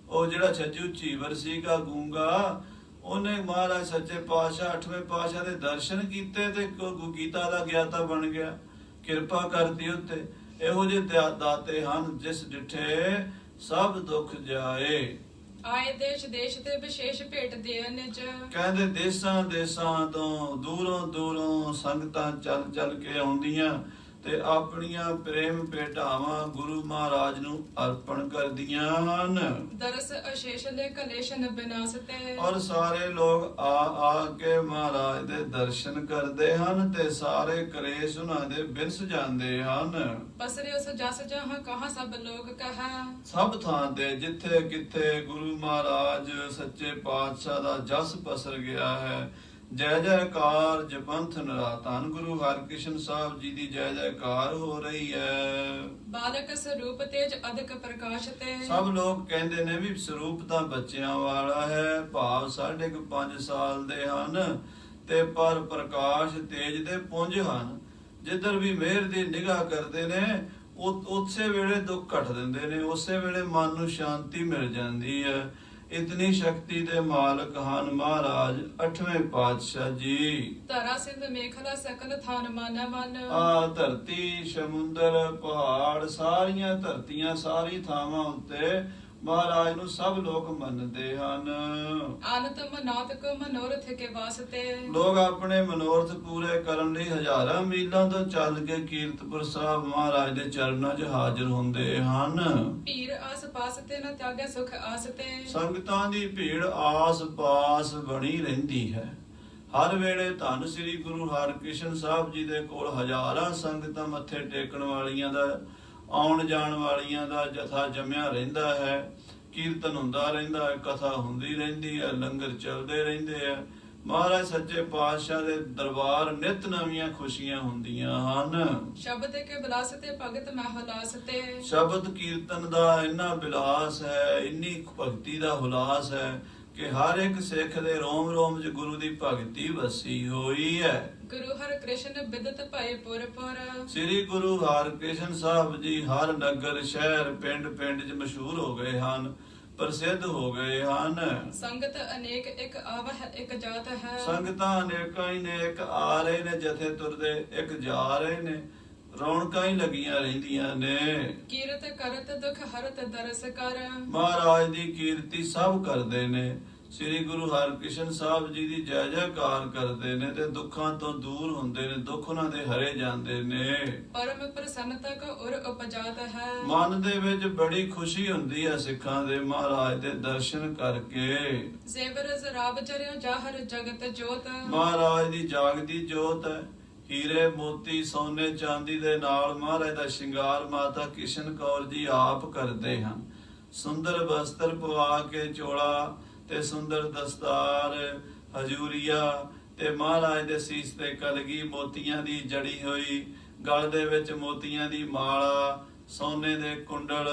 ਉਹ ਜਿਹੜਾ ਛੱਜੂ ਝੀਵਰ ਸੀਗਾ ਗੂੰਗਾ, ਉਹਨੇ ਮਹਾਰਾਜ ਸੱਚੇ ਪਾਤਸ਼ਾਹ 8ਵੇਂ ਪਾਤਸ਼ਾਹ ਦੇ ਦਰਸ਼ਨ ਕੀਤੇ ਤੇ ਗੀਤਾ ਦਾ ਗਿਆਤਾ ਬਣ ਗਿਆ। ਕਿਰਪਾ ਕਰਦੀ ਉੱਤੇ। ਇਹੋ ਜਿਹੇ ਦਾਤੇ ਹਨ ਜਿਸ ਡਿਠੇ ਸਭ ਦੁੱਖ ਜਾਏ। ਆਏ ਦੇਸ਼ ਦੇਸ਼ ਤੇ ਵਿਸ਼ੇਸ਼ ਭੇਟ ਦੇਣ ਚ। ਕਹਿੰਦੇ ਦੇਸਾਂ ਦੇਸਾਂ ਤੋਂ ਦੂਰੋਂ ਦੂਰੋਂ ਸੰਗਤਾਂ ਚੱਲ ਚੱਲ ਕੇ ਆਉਂਦੀਆਂ ਤੇ ਆਪਣੀਆਂ ਪ੍ਰੇਮ ਭੇਟਾਵਾਂ ਗੁਰੂ ਮਹਾਰਾਜ ਨੂੰ ਅਰਪਣ ਕਰਦੀਆਂ ਹਨ। ਦਰਸ ਅਸ਼ੇਸ਼ ਲੈ ਕਲੇਸ਼ਨ ਬਿਨਾਸਤੇ। ਔਰ ਸਾਰੇ ਲੋਕ ਆ ਕੇ ਮਹਾਰਾਜ ਦੇ ਦਰਸ਼ਨ ਕਰਦੇ ਹਨ ਤੇ ਸਾਰੇ ਕਲੇਸ਼ ਉਹਨਾਂ ਦੇ ਬਿਨਸ ਜਾਂਦੇ ਹਨ। ਪਸਰੇ ਉਸ ਜਸ ਜਹਾਂ ਕਹਾਂ ਸਭ ਲੋਕ ਕਹਾ। ਸਭ ਥਾਂ ਤੇ ਜਿੱਥੇ ਕਿੱਥੇ ਗੁਰੂ ਮਹਾਰਾਜ ਸੱਚੇ ਪਾਤਸ਼ਾਹ ਦਾ ਜਸ ਪਸਰ ਗਿਆ ਹੈ। ਜੈ ਜੈਕਾਰ ਜਪੰਥ ਨਰਾਤਨ ਗੁਰੂ ਹਰਿਕ੍ਰਿਸ਼ਨ ਸਾਹਿਬ ਜੀ ਦੀ ਜੈ ਜੈਕਾਰ ਹੋ ਰਹੀ ਹੈ। ਬਾਲਕ ਸਰੂਪ ਤੇਜ ਅਦਕ ਪ੍ਰਕਾਸ਼ ਤੇ। ਸਭ ਲੋਕ ਕਹਿੰਦੇ ਨੇ ਵੀ ਸਰੂਪ ਤਾਂ ਬੱਚਿਆਂ ਵਾਲਾ ਹੈ, ਭਾਵ 5.5 ਸਾਲ ਦੇ ਹਨ ਤੇ ਪਰ ਪ੍ਰਕਾਸ਼ ਤੇਜ ਦੇ ਪੁੰਜ ਹਨ। ਜਿੱਧਰ ਵੀ ਮਿਹਰ ਦੀ ਨਿਗਾਹ ਕਰਦੇ ਨੇ ਉਸੇ ਵੇਲੇ ਦੁੱਖ ਘਟ ਦਿੰਦੇ ਨੇ, ਉਸੇ ਵੇਲੇ ਮਨ ਨੂੰ ਸ਼ਾਂਤੀ ਮਿਲ ਜਾਂਦੀ ਹੈ। ਇਤਨੀ ਸ਼ਕਤੀ ਦੇ ਮਾਲਕ ਹਨ ਮਹਾਰਾਜ 8ਵੇਂ ਪਾਤਸ਼ਾਹ ਜੀ। ਧਰਾ ਸਿੰਧ ਮੇਖਲਾ ਸਕਲ ਥਾਨ ਮਾਨਾ ਮਨ। ਆ ਧਰਤੀ ਸਮੁੰਦਰ ਪਹਾੜ ਸਾਰੀਆਂ ਧਰਤੀਆਂ ਸਾਰੀ ਥਾਵਾਂ ਉੱਤੇ ਮਹਾਰਾਜ ਨੂੰ ਸਭ ਲੋਕ ਮੰਨਦੇ ਹਨ। ਆਨਤ ਮਨਾਤ ਕੋ ਮਨੋਰਥ ਕੇ ਵਾਸਤੇ। ਲੋਕ ਆਪਣੇ ਮਨੋਰਥ ਪੂਰੇ ਕਰਨ ਲਈ ਹਜ਼ਾਰਾਂ ਮੀਲਾਂ ਤੋਂ ਚੱਲ ਕੇ ਕੀਰਤਪੁਰ ਸਾਹਿਬ ਮਹਾਰਾਜ ਦੇ ਚਰਨਾਂ 'ਚ ਹਾਜ਼ਰ ਹੁੰਦੇ ਹਨ। ਭੀੜ ਆਸ ਪਾਸ ਤੇ ਨ ਤਿਆਗੇ ਸੁਖ ਆਸ ਤੇ। ਸੰਗਤਾਂ ਦੀ ਭੀੜ ਆਸ ਪਾਸ ਬਣੀ ਰਹਿੰਦੀ ਹੈ। ਹਰ ਵੇਲੇ ਧੰਨ ਸ੍ਰੀ ਗੁਰੂ ਹਰਿਕ੍ਰਿਸ਼ਨ ਸਾਹਿਬ ਜੀ ਦੇ ਕੋਲ ਹਜ਼ਾਰਾਂ ਸੰਗਤਾਂ ਮੱਥੇ ਟੇਕਣ ਵਾਲੀਆਂ ਦਾ ਆਉਣ ਜਾਣ ਵਾਲੀਆਂ ਦਾ ਜਥਾ ਜੰਮਿਆ ਰਹਿੰਦਾ ਹੈ। ਕੀਰਤਨ ਹੁੰਦਾ ਰਹਿੰਦਾ ਹੈ, ਕਥਾ ਹੁੰਦੀ ਰਹਿੰਦੀ ਹੈ, ਲੰਗਰ ਚੱਲਦੇ ਰਹਿੰਦੇ ਆ। ਮਹਾਰਾਜ ਸੱਚੇ ਪਾਤਸ਼ਾਹ ਦੇ ਦਰਬਾਰ ਨਿਤ ਨਵੀਆਂ ਖੁਸ਼ੀਆਂ ਹੁੰਦੀਆਂ ਹਨ। ਸ਼ਬਦ ਕੇ ਬਿਲਾਸ ਤੇ ਭਗਤ ਮਹਿਲਾਸ ਤੇ। ਸ਼ਬਦ ਕੀਰਤਨ ਦਾ ਇੰਨਾ ਬਿਲਾਸ ਹੈ, ਇੰਨੀ ਭਗਤੀ ਦਾ ਹੁਲਾਸ ਹੈ ਕਿ ਹਰ ਇੱਕ ਸਿੱਖ ਦੇ ਰੋਮ ਰੋਮ 'ਚ ਗੁਰੂ ਦੀ ਭਗਤੀ ਵਸੀ ਹੋਈ ਹੈ। ਗੁਰੂ ਹਰਿਕ੍ਰਿਸ਼ਨ ਬਿਦਤ ਭਏ ਪੁਰ ਪੁਰ। ਸ੍ਰੀ ਗੁਰੂ ਹਰਿਕ੍ਰਿਸ਼ਨ ਸਾਹਿਬ ਜੀ ਹਰ ਨਗਰ ਸ਼ਹਿਰ ਪਿੰਡ ਪਿੰਡ 'ਚ ਮਸ਼ਹੂਰ ਹੋ ਗਏ ਹਨ, ਪ੍ਰਸਿੱਧ ਹੋ ਗਏ ਹਨ। ਸੰਗਤ ਅਨੇਕ ਇੱਕ ਆਵਹ ਇੱਕ ਜਾਤ ਹੈ। ਸੰਗਤਾਂ ਅਨੇਕਾਂ ਹੀ ਨੇ, ਇੱਕ ਆ ਰਹੇ ਨੇ ਜਥੇ ਤੁਰਦੇ, ਇੱਕ ਜਾ ਰਹੇ ਨੇ, ਰੌਣਕਾਂ ਹੀ ਲੱਗੀਆਂ ਰਹਿੰਦੀਆਂ ਨੇ। ਕੀਰਤ ਕਰਤ ਦੁਖ ਹਰਤ ਦਰਸ ਕਰ। ਮਹਾਰਾਜ ਦੀ ਕੀਰਤੀ ਸਭ ਕਰਦੇ ਨੇ। ਸ੍ਰੀ ਗੁਰੂ ਹਰਿਕ੍ਰਿਸ਼ਨ ਸਾਹਿਬ ਜੀ ਦੀ ਜੈ ਜੈਕਾਰ ਕਰਦੇ ਨੇ ਤੇ ਦੁੱਖਾਂ ਤੋਂ ਦੂਰ ਹੁੰਦੇ ਨੇ, ਦੁੱਖ ਉਹਨਾਂ ਦੇ ਹਰੇ ਜਾਂਦੇ ਨੇ। ਪਰਮ ਪ੍ਰਸੰਨਤਾ ਕੋ ਉਰ ਉਪਜਾਤ ਹੈ। ਮਨ ਦੇ ਵਿੱਚ ਬੜੀ ਖੁਸ਼ੀ ਹੁੰਦੀ ਹੈ ਸਿੱਖਾਂ ਦੇ ਮਹਾਰਾਜ ਦੇ ਦਰਸ਼ਨ ਕਰਕੇ। ਜ਼ੇਵਰ ਜ਼ਰਾਬ ਜਰਿਓ ਜਾਹਰ ਜਗਤ ਜੋਤ। ਮਹਾਰਾਜ ਦੀ ਜਾਗਦੀ ਜੋਤ ਹੈ। ਹੀਰੇ ਮੋਤੀ ਸੋਨੇ ਚਾਂਦੀ ਦੇ ਨਾਲ ਮਹਾਰਾਜ ਦਾ ਸ਼ਿੰਗਾਰ ਮਾਤਾ ਕਿਸ਼ਨ ਕੌਰ ਜੀ ਆਪ ਕਰਦੇ ਹਨ। ਸੁੰਦਰ ਬਸਤਰ ਪਵਾ ਕੇ ਚੋਲਾ ਤੇ ਸੁੰਦਰ ਦਸਤਾਰ ਹਜੂਰੀਆ ਤੇ ਮਹਾਰਾਜ ਦੇ ਸੀਸ ਤੇ ਕਲਗੀ ਮੋਤੀਆਂ ਦੀ ਜੜੀ ਹੋਈ, ਗਲ ਦੇ ਵਿੱਚ ਮੋਤੀਆਂ ਦੀ ਮਾਲਾ, ਸੋਨੇ ਦੇ ਕੁੰਡਲ,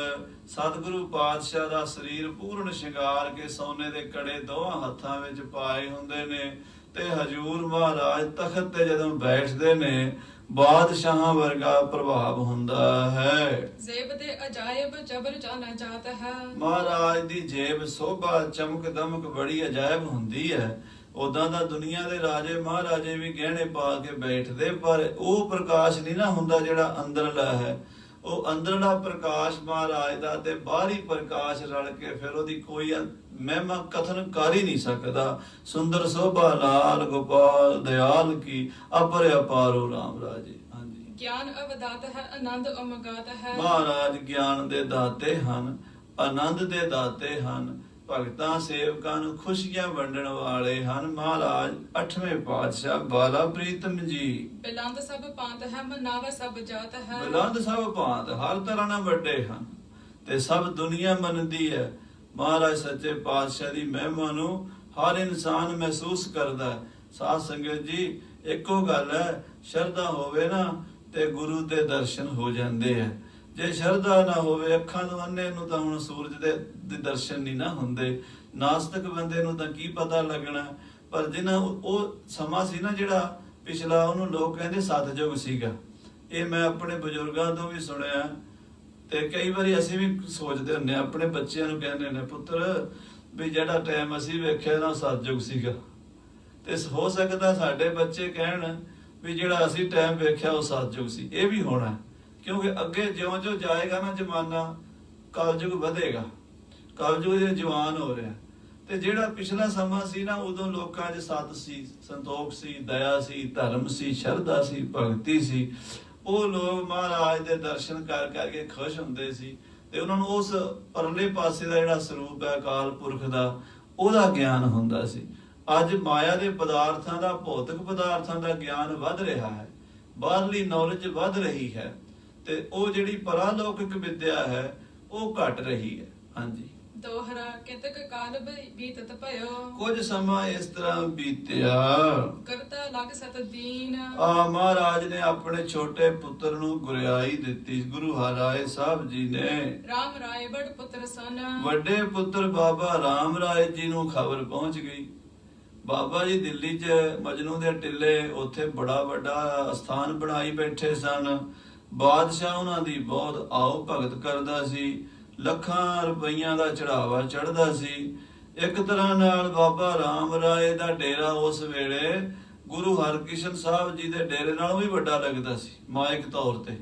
ਸਤਿਗੁਰੂ ਪਾਤਸ਼ਾਹ ਦਾ ਸਰੀਰ ਪੂਰਨ ਸ਼ਿੰਗਾਰ ਕੇ ਸੋਨੇ ਦੇ ਕੜੇ ਦੋਹਾਂ ਹੱਥਾਂ ਵਿੱਚ ਪਾਏ ਹੁੰਦੇ ਨੇ ਤੇ ਹਜੂਰ ਮਹਾਰਾਜ ਤਖਤ ਤੇ ਜਦੋਂ ਬੈਠਦੇ ਨੇ ਬਾਦਸ਼ਾਹਾਂ ਵਰਗਾ ਪ੍ਰਭਾਵ ਹੁੰਦਾ ਹੈ। ਜ਼ੇਬ ਦੇ ਅਜਾਇਬ ਜਬਰ ਜਾਣਾ ਜਾਤ ਹੈ। ਮਹਾਰਾਜ ਦੀ ਜੇਬ ਸੋਭਾ ਚਮਕ ਦਮਕ ਬੜੀ ਅਜਾਇਬ ਹੁੰਦੀ ਹੈ। ਉਦਾਂ ਦਾ ਦੁਨੀਆ ਦੇ ਰਾਜੇ ਮਹਾਰਾਜੇ ਵੀ ਗਹਿਣੇ ਪਾ ਕੇ ਬੈਠਦੇ, ਪਰ ਉਹ ਪ੍ਰਕਾਸ਼ ਨਹੀਂ ਨਾ ਹੁੰਦਾ ਜਿਹੜਾ ਅੰਦਰਲਾ ਹੈ। ਉਹ ਅੰਦਰਲਾ ਪ੍ਰਕਾਸ਼ ਮਹਾਰਾਜ ਦਾ ਤੇ ਬਾਹਰੀ ਪ੍ਰਕਾਸ਼ ਰਲ ਕੇ ਫਿਰ ਉਹਦੀ ਕੋਈ ਮਹਿਮਾ ਕਥਨ ਕਰ ਹੀ ਨਹੀਂ ਸਕਦਾ। ਸੁੰਦਰ ਸੋਭਾ ਲਾਲ ਗੋਪਾਲ ਦਿਆਲ ਕੀ ਅਪਰ ਅਪਾਰੋ ਰਾਮ ਰਾਜੇ। ਹਾਂਜੀ, ਗਿਆਨ ਅਵਦਾਤ ਹੈ ਆਨੰਦ ਅਮਗਾਤ ਹੈ। ਮਹਾਰਾਜ ਗਿਆਨ ਦੇ ਦਾਤੇ ਹਨ, ਆਨੰਦ ਦੇ ਦਾਤੇ ਹਨ, ਭਗਤਾਂ ਸੇਵਕਾਂ ਨੂੰ ਖੁਸ਼ੀਆਂ ਵੰਡਣ ਵਾਲੇ ਹਨ। ਮਹਾਰਾਜ 8ਵੇਂ ਪਾਤਸ਼ਾਹ ਬਾਲਾ ਪ੍ਰੀਤਮ ਜੀ। ਬਿਲੰਦ ਸਭ ਪਾਂਤ ਹੈ ਮਨਾਵਾ ਸਭ ਜਾਤ ਹੈ। ਬਿਲੰਦ ਸਭ ਭਾਂਤ ਹਰ ਤਰ੍ਹਾਂ ਨਾਲ ਵੱਡੇ ਹਨ ਤੇ ਸਭ ਦੁਨੀਆ ਮੰਨਦੀ ਹੈ। ਮਹਾਰਾਜ ਸੱਚੇ ਪਾਤਸ਼ਾਹ ਦੀ ਮਹਿਮਾ ਨੂੰ ਹਰ ਇਨਸਾਨ ਮਹਿਸੂਸ ਕਰਦਾ ਹੈ। ਸਾਧ ਸੰਗਤ ਜੀ, ਇੱਕੋ ਗੱਲ ਹੈ, ਸ਼ਰਧਾ ਹੋਵੇ ਨਾ ਤੇ ਗੁਰੂ ਦੇ ਦਰਸ਼ਨ ਹੋ ਜਾਂਦੇ ਆ। ਜੇ ਸ਼ਰਧਾ ਨਾ ਹੋਵੇ, ਅੱਖਾਂ ਨੂੰ ਅੰਨੇ ਨੂੰ ਤਾਂ ਹੁਣ ਸੂਰਜ ਦੇ ਦਰਸ਼ਨ ਨਹੀਂ ਨਾ ਹੁੰਦੇ। ਨਾਸਤਕ ਬੰਦੇ ਨੂੰ ਤਾਂ ਕੀ ਪਤਾ ਲੱਗਣਾ। ਪਰ ਜਿਹਨਾਂ ਉਹ ਸਮਾਂ ਸੀ ਨਾ ਜਿਹੜਾ ਪਿਛਲਾ, ਉਹਨੂੰ ਲੋਕ ਕਹਿੰਦੇ ਸਤਜੁਗ ਸੀਗਾ। ਇਹ ਮੈਂ ਆਪਣੇ ਬਜ਼ੁਰਗਾਂ ਤੋਂ ਵੀ ਸੁਣਿਆ ਤੇ ਕਈ ਵਾਰੀ ਅਸੀਂ ਵੀ ਸੋਚਦੇ ਹੁੰਦੇ ਆ, ਆਪਣੇ ਬੱਚਿਆਂ ਨੂੰ ਕਹਿੰਦੇ ਨੇ, ਪੁੱਤਰ ਵੀ ਜਿਹੜਾ ਟਾਈਮ ਅਸੀਂ ਵੇਖਿਆ ਨਾ ਸਤਜੁਗ ਸੀਗਾ। ਤੇ ਹੋ ਸਕਦਾ ਸਾਡੇ ਬੱਚੇ ਕਹਿਣ ਵੀ ਜਿਹੜਾ ਅਸੀਂ ਟਾਈਮ ਵੇਖਿਆ ਉਹ ਸਤਜੁਗ ਸੀ। ਇਹ ਵੀ ਹੋਣਾ, ਕਿਉਂਕਿ ਅੱਗੇ ਜਿਉਂ-ਜਿਉਂ ਜਾਏਗਾ ਨਾ ਜ਼ਮਾਨਾ, ਕਲਯੁਗ ਵਧੇਗਾ। ਕਲਯੁਗ ਦੇ ਜਵਾਨ ਹੋ ਰਿਹਾ ਤੇ ਜਿਹੜਾ ਪਿਛਲਾ ਸਮਾਂ ਸੀ ਨਾ, ਉਦੋਂ ਲੋਕਾਂ 'ਚ ਸਤ ਸੀ, ਸੰਤੋਖ ਸੀ, ਦਇਆ ਸੀ, ਧਰਮ ਸੀ, ਸ਼ਰਧਾ ਸੀ, ਭਗਤੀ ਸੀ। ਉਹ ਲੋਕ ਮਹਾਰਾਜ ਦੇ ਦਰਸ਼ਨ ਕਰ ਕਰਕੇ ਖੁਸ਼ ਹੁੰਦੇ ਸੀ ਤੇ ਉਹਨਾਂ ਨੂੰ ਉਸ ਪਰਲੇ ਪਾਸੇ ਦਾ ਜਿਹੜਾ ਸਰੂਪ ਹੈ ਅਕਾਲ ਪੁਰਖ ਦਾ, ਉਹਦਾ ਗਿਆਨ ਹੁੰਦਾ ਸੀ। ਅੱਜ ਮਾਇਆ ਦੇ ਪਦਾਰਥਾਂ ਦਾ, ਭੌਤਿਕ ਪਦਾਰਥਾਂ ਦਾ ਗਿਆਨ ਵੱਧ ਰਿਹਾ ਹੈ, ਬਾਹਰਲੀ ਨੌਲੇਜ ਵੱਧ ਰਹੀ ਹੈ, ਤੇ ਉਹ ਜਿਹੜੀ ਪਰਾਲੌਕਿਕ ਵਿਦਿਆ ਹੈ ਉਹ ਘਟ ਰਹੀ ਹੈ। ਹਾਂਜੀ। ਦੋਹਰਾ ਕਿਤਕ ਕਾਲ ਬੀਤਤ ਭਇਓ, ਕੁਝ ਸਮਾਂ ਇਸ ਤਰ੍ਹਾਂ ਬੀਤਿਆ, ਕਰਤਾ ਲਗ ਸਤ ਦੀਨ। ਮਹਾਰਾਜ ਨੇ ਆਪਣੇ ਛੋਟੇ ਪੁੱਤਰ ਨੂੰ ਗੁਰਿਆਈ ਦਿੱਤੀ। ਗੁਰੂ ਹਰਿਰਾਏ ਸਾਹਿਬ ਜੀ ਨੇ ਰਾਮ ਰਾਏ ਬੜ ਪੁੱਤਰ ਸਨ, ਵੱਡੇ ਪੁੱਤਰ ਬਾਬਾ ਰਾਮ ਰਾਏ ਜੀ ਨੂੰ ਖਬਰ ਪਹੁੰਚ ਗਈ। ਬਾਬਾ ਜੀ ਦਿੱਲੀ 'ਚ ਮਜਨੂ ਦੇ ਟਿੱਲੇ ਉੱਥੇ ਬੜਾ ਵੱਡਾ ਸਥਾਨ ਬਣਾਈ ਬੈਠੇ ਸਨ। ਬਾਦਸ਼ਾਹ ਉਹਨਾਂ ਦੀ ਬਹੁਤ ਆਓ ਭਗਤ ਕਰਦਾ ਸੀ, ਲੱਖਾਂ ਰੁਪਈਆਂ ਦਾ ਚੜਾਵਾ ਚੜਦਾ ਸੀ। ਇੱਕ ਤਰ੍ਹਾਂ ਨਾਲ ਬਾਬਾ ਰਾਮ ਰਾਏ ਦਾ ਡੇਰਾ ਉਸ ਵੇਲੇ ਗੁਰੂ ਹਰਕ੍ਰਿਸ਼ਨ ਸਾਹਿਬ ਜੀ ਦੇ ਡੇਰੇ ਨਾਲੋਂ ਵੀ ਵੱਡਾ ਲੱਗਦਾ ਸੀ ਮਾਇਕ ਤੌਰ ਤੇ,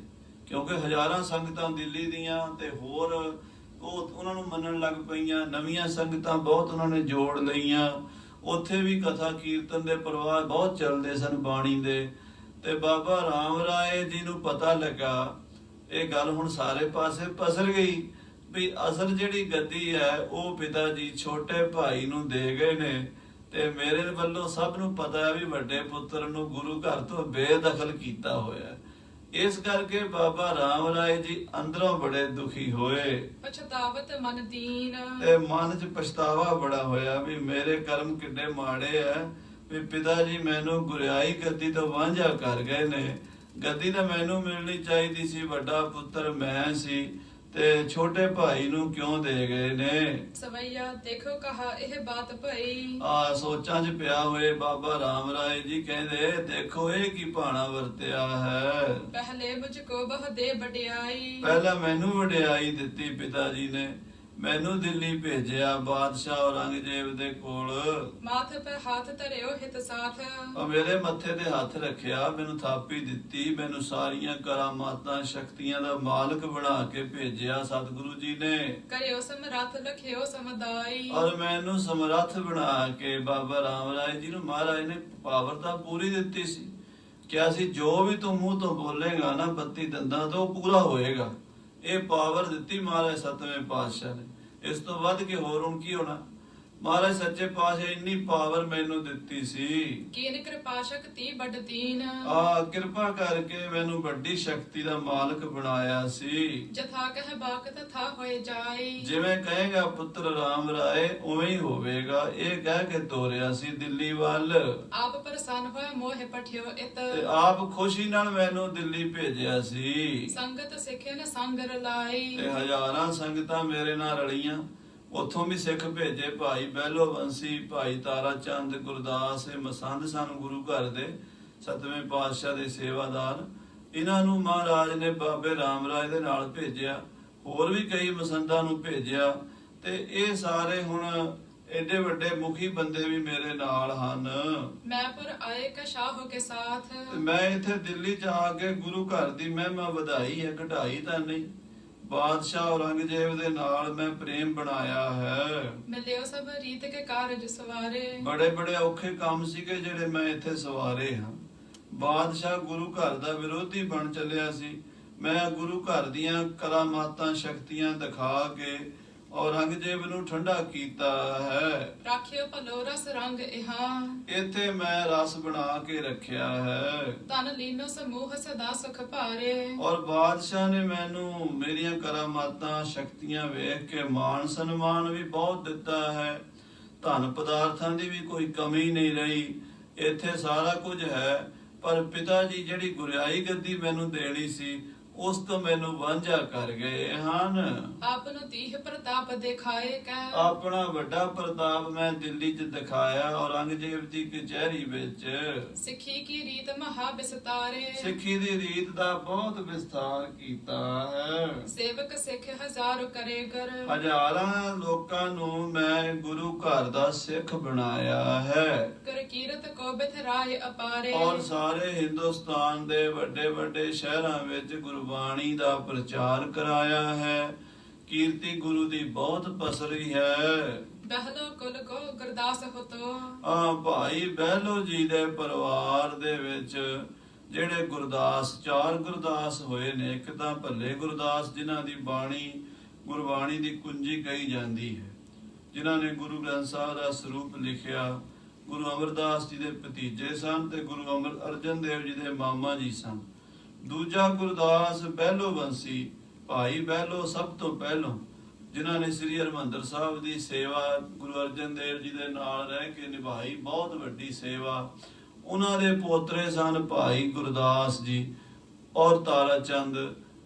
ਕਿਉਂਕਿ ਹਜ਼ਾਰਾਂ ਸੰਗਤਾਂ ਦਿੱਲੀ ਦੀਆਂ ਤੇ ਹੋਰ ਉਹ ਉਹਨਾਂ ਨੂੰ ਮੰਨਣ ਲੱਗ ਪਈਆਂ। ਨਵੀਆਂ ਸੰਗਤਾਂ ਬਹੁਤ ਉਹਨਾਂ ਨੇ ਜੋੜ ਲਈਆਂ। ਉੱਥੇ ਵੀ ਕਥਾ ਕੀਰਤਨ ਦੇ ਪ੍ਰਵਾਹ ਬਹੁਤ ਚੱਲਦੇ ਸਨ ਬਾਣੀ ਦੇ। ਤੇ ਬਾਬਾ ਰਾਮ ਰਾਏ ਜੀ ਨੂੰ ਪਤਾ ਲੱਗਾ, ਇਹ ਗੱਲ ਹੁਣ ਸਾਰੇ ਪਾਸੇ ਪਸਰ ਗਈ ਵੀ ਅਸਲ ਜਿਹੜੀ ਗੱਦੀ ਹੈ ਉਹ ਪਿਤਾ ਜੀ ਛੋਟੇ ਭਾਈ ਨੂੰ ਦੇ ਗਏ ਨੇ, ਤੇ ਮੇਰੇ ਵੱਲੋਂ ਸਭ ਨੂੰ ਪਤਾ ਹੈ ਵੀ ਵੱਡੇ ਪੁੱਤਰ ਨੂੰ ਗੁਰੂ ਘਰ ਤੋਂ ਬੇਦਖਲ ਕੀਤਾ ਹੋਇਆ। ਇਸ ਕਰਕੇ ਬਾਬਾ ਰਾਮ ਰਾਏ ਜੀ ਅੰਦਰੋਂ ਬੜੇ ਦੁਖੀ ਹੋਏ, ਪਛਤਾਵਤ ਮਨ ਦੀਨ। ਤੇ ਮਨ 'ਚ ਪਛਤਾਵਾ ਬੜਾ ਹੋਇਆ ਵੀ ਮੇਰੇ ਕਰਮ ਕਿੱਡੇ ਮਾੜੇ ਆ ਵੀ ਪਿਤਾ ਜੀ ਮੈਨੂੰ ਗੁਰਿਆਈ ਗੱਦੀ ਤੋਂ ਵਾਂਝਾ ਕਰ ਗਏ ਨੇ। ਗੱਦੀ ਤਾਂ ਮੈਨੂੰ ਮਿਲਣੀ ਚਾਹੀਦੀ ਸੀ, ਵੱਡਾ ਪੁੱਤਰ ਮੈਂ ਸੀ, ਤੇ ਛੋਟੇ ਭਾਈ ਨੂੰ ਕਿਉਂ ਦੇ ਗਏ ਨੇ। ਸਵਈਆ ਦੇਖੋ ਕਹਾ ਇਹ ਬਾਤ ਭਈ, ਸੋਚਾਂ 'ਚ ਪਿਆ ਹੋਏ ਬਾਬਾ ਰਾਮ ਰਾਏ ਜੀ ਕਹਿੰਦੇ ਦੇਖੋ ਇਹ ਕੀ ਭਾਣਾ ਵਰਤਿਆ ਹੈ। ਪਹਿਲੇ ਮੁਝ ਕੋ ਬਹੁ ਦੇ ਵਡਿਆਈ, ਪਹਿਲਾਂ ਮੈਨੂੰ ਵਡਿਆਈ ਦਿੱਤੀ ਪਿਤਾ ਜੀ ਨੇ, ਮੈਨੂੰ ਦਿੱਲੀ ਭੇਜਿਆ ਬਾਦਸ਼ਾਹ ਔਰੰਗਜ਼ੇਬ ਦੇ ਕੋਲ। ਮਾਥ ਪੈ ਹੱਥ ਧਰਿਓ ਹਿਤ ਸਾਥ, ਮੇਰੇ ਮੱਥੇ ਤੇ ਹੱਥ ਰੱਖਿਆ, ਮੈਨੂੰ ਥਾਪੀ ਦਿੱਤੀ, ਮੈਨੂੰ ਸਾਰੀਆਂ ਕਰਾਮਾਤਾਂ ਸ਼ਕਤੀਆਂ ਦਾ ਮਾਲਕ ਬਣਾ ਕੇ ਭੇਜਿਆ ਸਤਿਗੁਰੂ ਜੀ ਨੇ। ਕਰਿਓ ਸਮਰੱਥ ਲਖਿਓ ਸਮਦਾਈ, ਔਰ ਮੈਨੂੰ ਸਮਰੱਥ ਬਣਾ ਕੇ ਬਾਬਾ ਰਾਮ ਰਾਏ ਜੀ ਨੂੰ ਮਹਾਰਾਜ ਨੇ ਪਾਵਰ ਤਾਂ ਪੂਰੀ ਦਿੱਤੀ ਸੀ। ਕਿਹਾ ਸੀ ਜੋ ਵੀ ਤੂੰ ਮੂੰਹ ਤੋਂ ਬੋਲੇਗਾ ਨਾ 32 ਦੰਦਾਂ ਤੋਂ ਪੂਰਾ ਹੋਏਗਾ। ਇਹ ਪਾਵਰ ਦਿੱਤੀ ਮਹਾਰਾਜ ਸਤਵੇਂ ਪਾਤਸ਼ਾਹ ਨੇ। ਇਸ ਤੋਂ ਵੱਧ ਕੇ ਹੋਰ ਹੁਣ ਕੀ ਹੋਣਾ। ਮਹਾਰਾਜ ਸੱਚੇ ਪਾਤਸ਼ਾਹ ਇੰਨੀ ਪਾਵਰ ਮੈਨੂੰ ਦਿੱਤੀ ਸੀ। ਕੀਨ ਕਿਰਪਾ ਸ਼ਕਤੀ ਵੱਡ ਦੀਨ, ਕਿਰਪਾ ਕਰਕੇ ਮੈਨੂੰ ਵੱਡੀ ਸ਼ਕਤੀ ਦਾ ਮਾਲਕ ਬਣਾਇਆ ਸੀ। ਜਥਾ ਕਹਿ ਬਾਕ ਤਥਾ ਹੋਏ ਜਾਈ, ਜਿਵੇਂ ਕਹੇਗਾ ਪੁੱਤਰ ਰਾਮ ਰਾਏ ਉਵੇਂ ਹੀ ਹੋਵੇਗਾ। ਇਹ ਕਹਿ ਕੇ ਤੋਰਿਆ ਸੀ ਦਿੱਲੀ ਵੱਲ। ਆਪ ਪ੍ਰਸੰਨ ਹੋਇਆ ਮੋਹਿ ਪਠਿਓ ਇਤ, ਤੇ ਆਪ ਖੁਸ਼ੀ ਨਾਲ ਮੈਨੂੰ ਦਿੱਲੀ ਭੇਜਿਆ ਸੀ। ਸੰਗਤ ਸਿੱਖੇ ਨ ਸੰਗ ਰਲਾਈ, ਤੇ ਹਜ਼ਾਰਾਂ ਸੰਗਤਾਂ ਮੇਰੇ ਨਾਲ ਰਲੀਆਂ। ਉੱਥੋਂ ਵੀ ਸਿੱਖ ਭੇਜੇ, ਭਾਈ ਬਹਿਲੋ ਬੰਸੀ, ਭਾਈ ਤਾਰਾ ਚੰਦ, ਗੁਰਦਾਸ, ਮਸੰਦ ਸਨ ਗੁਰੂ ਘਰ ਦੇ ਸਤਵੇਂ ਪਾਤਸ਼ਾਹ ਦੇ ਸੇਵਾਦਾਰ। ਇਹਨਾਂ ਨੂੰ ਮਹਾਰਾਜ ਨੇ ਬਾਬੇ ਰਾਮ ਰਾਏ ਦੇ ਨਾਲ ਭੇਜਿਆ, ਹੋਰ ਵੀ ਕਈ ਮਸੰਦਾਂ ਨੂੰ ਭੇਜਿਆ। ਤੇ ਇਹ ਸਾਰੇ ਹੁਣ ਏਡੇ ਵੱਡੇ ਮੁਖੀ ਬੰਦੇ ਵੀ ਮੇਰੇ ਨਾਲ ਹਨ। ਮੈਂ ਪੁਰ ਆਏ ਕਸ਼ਾਹੋ ਕੇ ਸਾਥ, ਮੈਂ ਇੱਥੇ ਦਿੱਲੀ ਚ ਆ ਕੇ ਗੁਰੂ ਘਰ ਦੀ ਮਹਿਮਾ ਵਧਾਈ ਹੈ, ਘਟਾਈ ਤਾਂ ਨਹੀਂ। ਬਾਦਸ਼ਾਹ ਔਰੰਗਜ਼ੇਬ ਦੇ ਨਾਲ ਮੈਂ ਪ੍ਰੇਮ ਬਣਾਇਆ ਹੈ। ਮਿਲਿਓ ਸਭ ਰੀਤ ਕੇ ਕਾਰਜ ਸਵਾਰੇ, ਬੜੇ ਬੜੇ ਔਖੇ ਕੰਮ ਸੀਗੇ ਜਿਹੜੇ ਮੈਂ ਇੱਥੇ ਸਵਾਰੇ ਹਾਂ। ਬਾਦਸ਼ਾਹ ਗੁਰੂ ਘਰ ਦਾ ਵਿਰੋਧੀ ਬਣ ਚੱਲਿਆ ਸੀ। ਮੈਂ ਗੁਰੂ ਘਰ ਦੀਆਂ ਕਰਾਮਾਤਾਂ ਸ਼ਕਤੀਆਂ ਦਿਖਾ ਕੇ ਔਰੰਗਜ਼ੇਬ ਨੂੰ ਠੰਡਾ ਕੀਤਾ ਹੈ। ਰਾਖਿਓ ਭਲੋ ਰਸ ਰੰਗ ਇਹਾਂ, ਇੱਥੇ ਮੈਂ ਰਸ ਬਣਾ ਕੇ ਰੱਖਿਆ ਹੈ। ਤਨ ਲੀਨੋ ਸਮੂਹ ਸਦਾ ਸੁਖ ਭਾਰੇ, ਔਰ ਬਾਦਸ਼ਾਹ ਨੇ ਮੈਨੂੰ ਮੇਰੀਆਂ ਕਰਾਮਾਤਾਂ ਸ਼ਕਤੀਆਂ ਵੇਖ ਕੇ ਮਾਣ ਸਨਮਾਨ ਵੀ ਬਹੁਤ ਦਿੱਤਾ ਹੈ। ਧਨ ਪਦਾਰਥਾਂ ਦੀ ਵੀ ਕੋਈ ਕਮੀ ਨਹੀਂ ਰਹੀ। ਇੱਥੇ ਸਾਰਾ ਕੁਝ ਹੈ, ਪਰ ਪਿਤਾ ਜੀ ਜਿਹੜੀ ਗੁਰਿਆਈ ਗੱਦੀ ਮੈਨੂੰ ਦੇਣੀ ਸੀ ਉਸ ਤੋਂ ਮੈਨੂੰ ਵਾਂਝਾ ਕਰ ਗਏ ਹਨ। ਆਪ ਨੂੰ ਤੀਹ ਪ੍ਰਤਾਪ ਦਿਖਾਏ ਕਹਿ, ਆਪਣਾ ਵੱਡਾ ਪ੍ਰਤਾਪ ਮੈਂ ਦਿੱਲੀ 'ਚ ਦਿਖਾਇਆ ਔਰੰਗਜ਼ੇਬ ਦੀ ਕਚਹਿਰੀ ਵਿੱਚ। ਸਿੱਖੀ ਕੀ ਰੀਤ ਮਹਾ ਵਿਸਤਾਰੇ, ਸਿੱਖੀ ਦੀ ਰੀਤ ਦਾ ਬਹੁਤ ਵਿਸਥਾਰ ਕੀਤਾ ਹੈ। ਸੇਵਕ ਸਿੱਖ ਹਜ਼ਾਰ ਕਰੇ ਕਰ, ਹਜ਼ਾਰਾਂ ਲੋਕਾਂ ਨੂੰ ਮੈਂ ਗੁਰੂ ਘਰ ਦਾ ਸਿੱਖ ਬਣਾਇਆ ਹੈ। ਕਰ ਕੀਰਤ ਕੋ ਬਿਥਰਾਏ ਅਪਾਰੇ, ਔਰ ਸਾਰੇ ਹਿੰਦੁਸਤਾਨ ਦੇ ਵੱਡੇ ਵੱਡੇ ਸ਼ਹਿਰਾਂ ਵਿੱਚ ਗੁਰਬਾਣੀ ਦਾ ਪ੍ਰਚਾਰ ਕਰਾਇਆ ਹੈ। ਕੀਰਤੀ ਗੁਰੂ ਦੀ ਬਹੁਤ ਪਸਰੀ ਹੈ। ਬਹਿਲੋ ਕੁਲ ਕੋ ਗੁਰਦਾਸ ਹੋਤੋ, ਭਾਈ ਬਹਿਲੋ ਜੀ ਦੇ ਪਰਿਵਾਰ ਦੇ ਵਿੱਚ ਜਿਹੜੇ ਗੁਰਦਾਸ, 4 ਗੁਰਦਾਸ ਹੋਏ ਨੇ। ਇੱਕ ਤਾਂ ਭੱਲੇ ਗੁਰਦਾਸ ਜਿਨ੍ਹਾਂ ਦੀ ਬਾਣੀ ਗੁਰਬਾਣੀ ਦੀ ਕੁੰਜੀ ਕਹੀ ਜਾਂਦੀ ਹੈ, ਜਿਨ੍ਹਾਂ ਨੇ ਗੁਰੂ ਗ੍ਰੰਥ ਸਾਹਿਬ ਦਾ ਸਰੂਪ ਲਿਖਿਆ। ਗੁਰੂ ਅਮਰਦਾਸ ਜੀ ਦੇ ਭਤੀਜੇ ਸਨ ਤੇ ਗੁਰੂ ਅਰਜਨ ਦੇਵ ਜੀ ਦੇ ਮਾਮਾ ਜੀ ਸਨ। ਦੂਜਾ ਗੁਰਦਾਸ ਬਹਿਲੋ ਬੰਸੀ, ਭਾਈ ਬਹਿਲੋ ਸਭ ਤੋਂ ਪਹਿਲੋਂ, ਜਿਨ੍ਹਾਂ ਨੇ ਸ੍ਰੀ ਹਰਿਮੰਦਰ ਸਾਹਿਬ ਦੀ ਸੇਵਾ ਗੁਰੂ ਅਰਜਨ ਦੇਵ ਜੀ ਦੇ ਨਾਲ ਰਹਿ ਕੇ ਨਿਭਾਈ, ਬਹੁਤ ਵੱਡੀ ਸੇਵਾ। ਉਹਨਾਂ ਦੇ ਪੋਤਰੇ ਸਨ ਭਾਈ ਗੁਰਦਾਸ ਜੀ ਔਰ ਤਾਰਾ ਚੰਦ।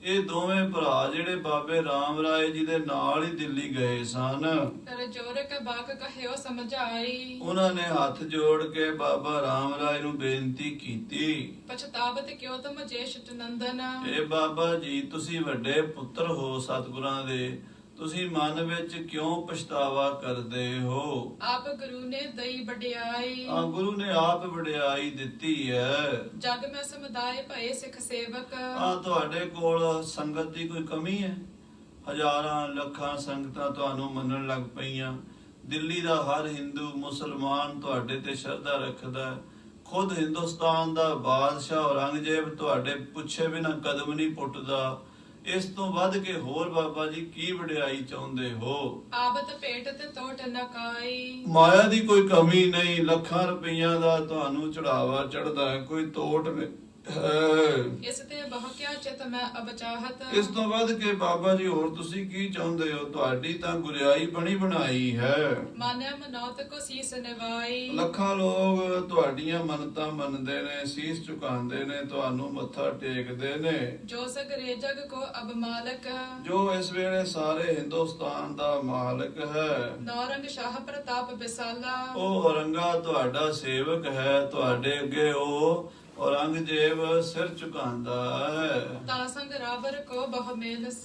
ਇਹ ਦੋਵੇਂ ਭਰਾ ਜਿਹੜੇ ਬਾਬੇ ਰਾਮ ਰਾਏ ਜੀ ਦੇ ਨਾਲ ਹੀ ਦਿੱਲੀ ਗਏ ਸਨ। ਕਰ ਜੋਰ ਕੇ ਬਾਕ ਕਹਿਓ ਸਮਝਾਈ, ਉਹਨਾਂ ਨੇ ਹੱਥ ਜੋੜ ਕੇ ਬਾਬਾ ਰਾਮ ਰਾਏ ਨੂੰ ਬੇਨਤੀ ਕੀਤੀ, ਪਛਤਾਵਤ ਕਿਉ ਤੁਮ ਜੇਸ਼ਟ ਨੰਦਨ। ਇਹ ਬਾਬਾ ਜੀ ਤੁਸੀਂ ਵੱਡੇ ਪੁੱਤਰ ਹੋ ਸਤਿਗੁਰਾਂ ਦੇ, ਤੁਸੀਂ ਮਨ ਵਿੱਚ ਕਿਉਂ ਪਛਤਾਵਾ ਕਰਦੇ ਹੋ? ਆਪ ਗੁਰੂ ਨੇ ਦਈ ਵਡਿਆਈ, ਗੁਰੂ ਨੇ ਆਪ ਵਡਿਆਈ ਦਿੱਤੀ ਹੈ। ਜਗ ਮੈਂ ਸਮੁਦਾਇ ਭਏ ਸਿੱਖ ਸੇਵਕ। ਤੁਹਾਡੇ ਕੋਲ ਸੰਗਤ ਦੀ ਕੋਈ ਕਮੀ ਹੈ? ਹਜ਼ਾਰਾਂ ਲੱਖਾਂ ਸੰਗਤਾਂ ਤੁਹਾਨੂੰ ਮੰਨਣ ਲੱਗ ਪਈਆਂ। ਦਿੱਲੀ ਦਾ ਹਰ ਹਿੰਦੂ ਮੁਸਲਮਾਨ ਤੁਹਾਡੇ ਤੇ ਸ਼ਰਧਾ ਰੱਖਦਾ। ਖੁਦ ਹਿੰਦੁਸਤਾਨ ਦਾ ਬਾਦਸ਼ਾਹ ਔਰੰਗਜ਼ੇਬ ਤੁਹਾਡੇ ਪੁੱਛੇ ਬਿਨਾਂ ਕਦਮ ਨਹੀਂ ਪੁੱਟਦਾ। ਇਸ ਤੋਂ ਵੱਧ ਕੇ ਹੋਰ ਬਾਬਾ ਜੀ ਕੀ ਵਡਿਆਈ ਚਾਹੁੰਦੇ ਹੋ? ਆਬਤ ਭੇਟ ਤੇ ਤੋਟ ਨਕਾਈ, ਮਾਇਆ ਦੀ ਕੋਈ ਕਮੀ ਨਹੀਂ। ਲੱਖਾਂ ਰੁਪਈਆਂ ਦਾ ਤੁਹਾਨੂੰ ਚੜਾਵਾ ਚੜਦਾ ਹੈ, ਕੋਈ ਤੋਟ ਨਹੀਂ ਹੈ। ਇਸ ਤੇ ਬਹੁ ਕਿਆ ਚਿਤ ਮੈਂ ਅਬ ਚਾਹਤ। ਇਸ ਤੋਂ ਵੱਧ ਕੇ ਬਾਬਾ ਜੀ ਹੋਰ ਤੁਸੀਂ ਕੀ ਚਾਹੁੰਦੇ ਹੋ? ਤੁਹਾਡੀ ਤਾਂ ਗੁਰਿਆਈ ਬਣੀ ਬਣਾਈ ਹੈ। ਮਾਨਿਆ ਮਨੌਤ ਕੋ ਸੀਸ ਨਿਵਾਈ, ਲੱਖਾਂ ਲੋਕ ਤੁਹਾਡੀਆਂ ਮੰਨਤਾਂ ਮੰਨਦੇ ਨੇ, ਸੀਸ ਝੁਕਾਉਂਦੇ ਨੇ, ਤੁਹਾਨੂੰ ਮੱਥਾ ਟੇਕਦੇ ਨੇ। ਜੋ ਸਗਰੇ ਜਗ ਕੋ ਅਬ ਮਾਲਕ, ਜੋ ਇਸ ਵੇਲੇ ਸਾਰੇ ਹਿੰਦੁਸਤਾਨ ਦਾ ਮਾਲਕ ਹੈ। ਨੌਰੰਗ ਸ਼ਾਹ ਪ੍ਰਤਾਪ ਵਿਸਾਲਾ, ਉਹ ਔਰੰਗਾ ਤੁਹਾਡਾ ਸੇਵਕ ਹੈ। ਤੁਹਾਡੇ ਅੱਗੇ ਉਹ ਔਰੰਗਜ਼ੇਬ ਸਿਰ ਝੁਕਾਉਂਦਾ ਹੈ। ਤਾ ਸੰਗ ਰਾਵਰ ਕੋ ਬਹੁ ਮੇਲਸ,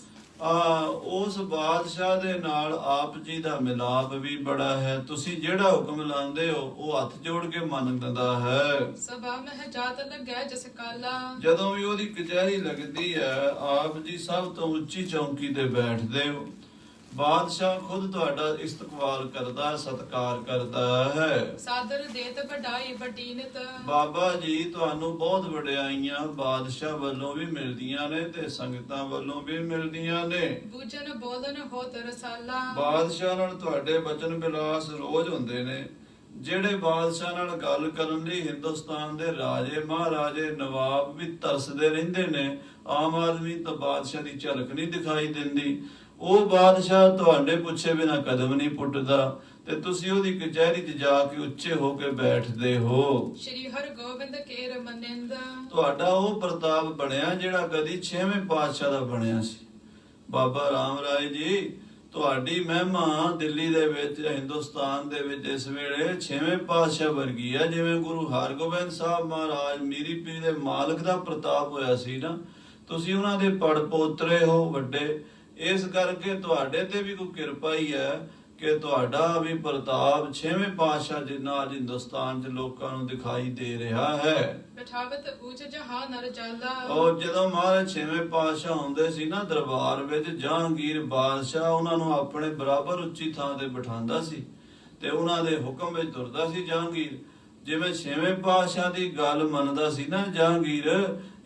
ਉਸ ਬਾਦਸ਼ਾਹ ਦੇ ਨਾਲ ਆਪ ਜੀ ਦਾ ਮਿਲਾਪ ਵੀ ਬੜਾ ਹੈ। ਤੁਸੀਂ ਜਿਹੜਾ ਹੁਕਮ ਲਾਉਂਦੇ ਹੋ ਉਹ ਹੱਥ ਜੋੜ ਕੇ ਮੰਨਦਾ ਹੈ। ਸਭਾ ਮਹਿ ਜਾਤ ਲੱਗੈ ਜਸ ਕਾਲਾ, ਜਦੋਂ ਵੀ ਉਹਦੀ ਕਚਹਿਰੀ ਲੱਗਦੀ ਹੈ ਆਪ ਜੀ ਸਭ ਤੋਂ ਉੱਚੀ ਚੌਂਕੀ ਤੇ ਬੈਠਦੇ ਹੋ। ਬਾਦਸ਼ਾਹ ਖੁਦ ਤੁਹਾਡਾ ਇਸਤਕਬਾਲ ਕਰਦਾ, ਸਤਿਕਾਰ ਕਰਦਾ ਹੈ। ਸਾਦਰ ਦੇਤ ਵਡਾਈ ਵਟੀਨਤ, ਬਾਬਾ ਜੀ ਤੁਹਾਨੂੰ ਬਹੁਤ ਵਡਿਆਈਆਂ ਬਾਦਸ਼ਾਹ ਵੱਲੋਂ ਵੀ ਮਿਲਦੀਆਂ ਨੇ ਤੇ ਸੰਗਤਾਂ ਵੱਲੋਂ ਵੀ ਮਿਲਦੀਆਂ ਨੇ। ਬੂਝਨ ਬੋਲਨ ਹੋਤ ਰਸਾਲਾ, ਬਾਦਸ਼ਾਹ ਨਾਲ ਤੁਹਾਡੇ ਬਚਨ ਵਿਲਾਸ ਰੋਜ਼ ਹੁੰਦੇ ਨੇ। ਜਿਹੜੇ ਬਾਦਸ਼ਾਹ ਨਾਲ ਗੱਲ ਕਰਨ ਲਈ ਹਿੰਦੁਸਤਾਨ ਦੇ ਰਾਜੇ ਮਹਾਰਾਜੇ ਨਵਾਬ ਵੀ ਤਰਸਦੇ ਰਹਿੰਦੇ ਨੇ। ਆਮ ਆਦਮੀ ਤਾਂ ਬਾਦਸ਼ਾਹ ਦੀ ਝਲਕ ਨਹੀਂ ਦਿਖਾਈ ਦਿੰਦੀ। ਉਹ ਬਾਦਸ਼ਾਹ ਤੁਹਾਡੇ ਪੁੱਛੇ ਬਿਨਾਂ ਕਦਮ ਨਹੀਂ ਪੁੱਟਦਾ ਤੇ ਤੁਸੀਂ ਉਹਦੀ ਕਚਹਿਰੀ 'ਚ ਜਾ ਕੇ ਉੱਚੇ ਹੋ ਕੇ ਬੈਠਦੇ ਹੋ। ਸ਼੍ਰੀ ਹਰਿ ਗੋਬਿੰਦ ਕੇਰ ਮਨਿੰਦ, ਤੁਹਾਡਾ ਉਹ ਪ੍ਰਤਾਪ ਬਣਿਆ ਜਿਹੜਾ ਕਦੀ 6ਵੇਂ ਪਾਤਸ਼ਾਹ ਦਾ ਬਣਿਆ ਸੀ। ਬਾਬਾ ਰਾਮ ਰਾਏ ਜੀ ਤੁਹਾਡੀ ਮਹਿਮਾ ਦਿੱਲੀ ਦੇ ਵਿੱਚ, ਹਿੰਦੁਸਤਾਨ ਦੇ ਵਿੱਚ ਇਸ ਵੇਲੇ 6ਵੇਂ ਪਾਤਸ਼ਾਹ ਵਰਗੀ ਆ। ਜਿਵੇਂ ਗੁਰੂ ਹਰਗੋਬਿੰਦ ਸਾਹਿਬ ਮਹਾਰਾਜ ਮੀਰੀ ਪੀਰੀ ਦੇ ਮਾਲਕ ਦਾ ਪ੍ਰਤਾਪ ਹੋਇਆ ਸੀ ਨਾ, ਤੁਸੀਂ ਉਹਨਾਂ ਦੇ ਪੜ ਪੋਤਰੇ ਹੋ ਵੱਡੇ। ਇਸ ਕਰਕੇ ਤੁਹਾਡੇ ਤੇ ਵੀ ਕੋਈ ਕਿਰਪਾ ਹੀ ਹੈ ਕਿ ਤੁਹਾਡਾ ਵੀ ਪ੍ਰਤਾਪ 6ਵੇਂ ਪਾਤਸ਼ਾਹ ਜਿੰਨਾ ਅੱਜ ਹਿੰਦੁਸਤਾਨ 'ਚ ਲੋਕਾਂ ਨੂੰ ਦਿਖਾਈ ਦੇ ਰਿਹਾ ਹੈ। ਬਿਠਾਵਤ ਉੱਚ ਜਹਾਂ ਨਰ ਜਾਲਾ, ਔਰ ਜਦੋਂ ਮਹਾਰਾਜ 6ਵੇਂ ਪਾਤਸ਼ਾਹ ਹੁੰਦੇ ਸੀ ਨਾ ਦਰਬਾਰ ਵਿੱਚ, ਜਹਾਂਗੀਰ ਬਾਦਸ਼ਾਹ ਉਹਨਾਂ ਨੂੰ ਆਪਣੇ ਬਰਾਬਰ ਉੱਚੀ ਥਾਂ ਤੇ ਬਿਠਾਉਂਦਾ ਸੀ ਤੇ ਉਹਨਾਂ ਦੇ ਹੁਕਮ ਵਿੱਚ ਤੁਰਦਾ ਸੀ ਜਹਾਂਗੀਰ। ਜਿਵੇਂ 6ਵੇਂ ਪਾਤਸ਼ਾਹ ਦੀ ਗੱਲ ਮੰਨਦਾ ਸੀ ਨਾ ਜਹਾਂਗੀਰ,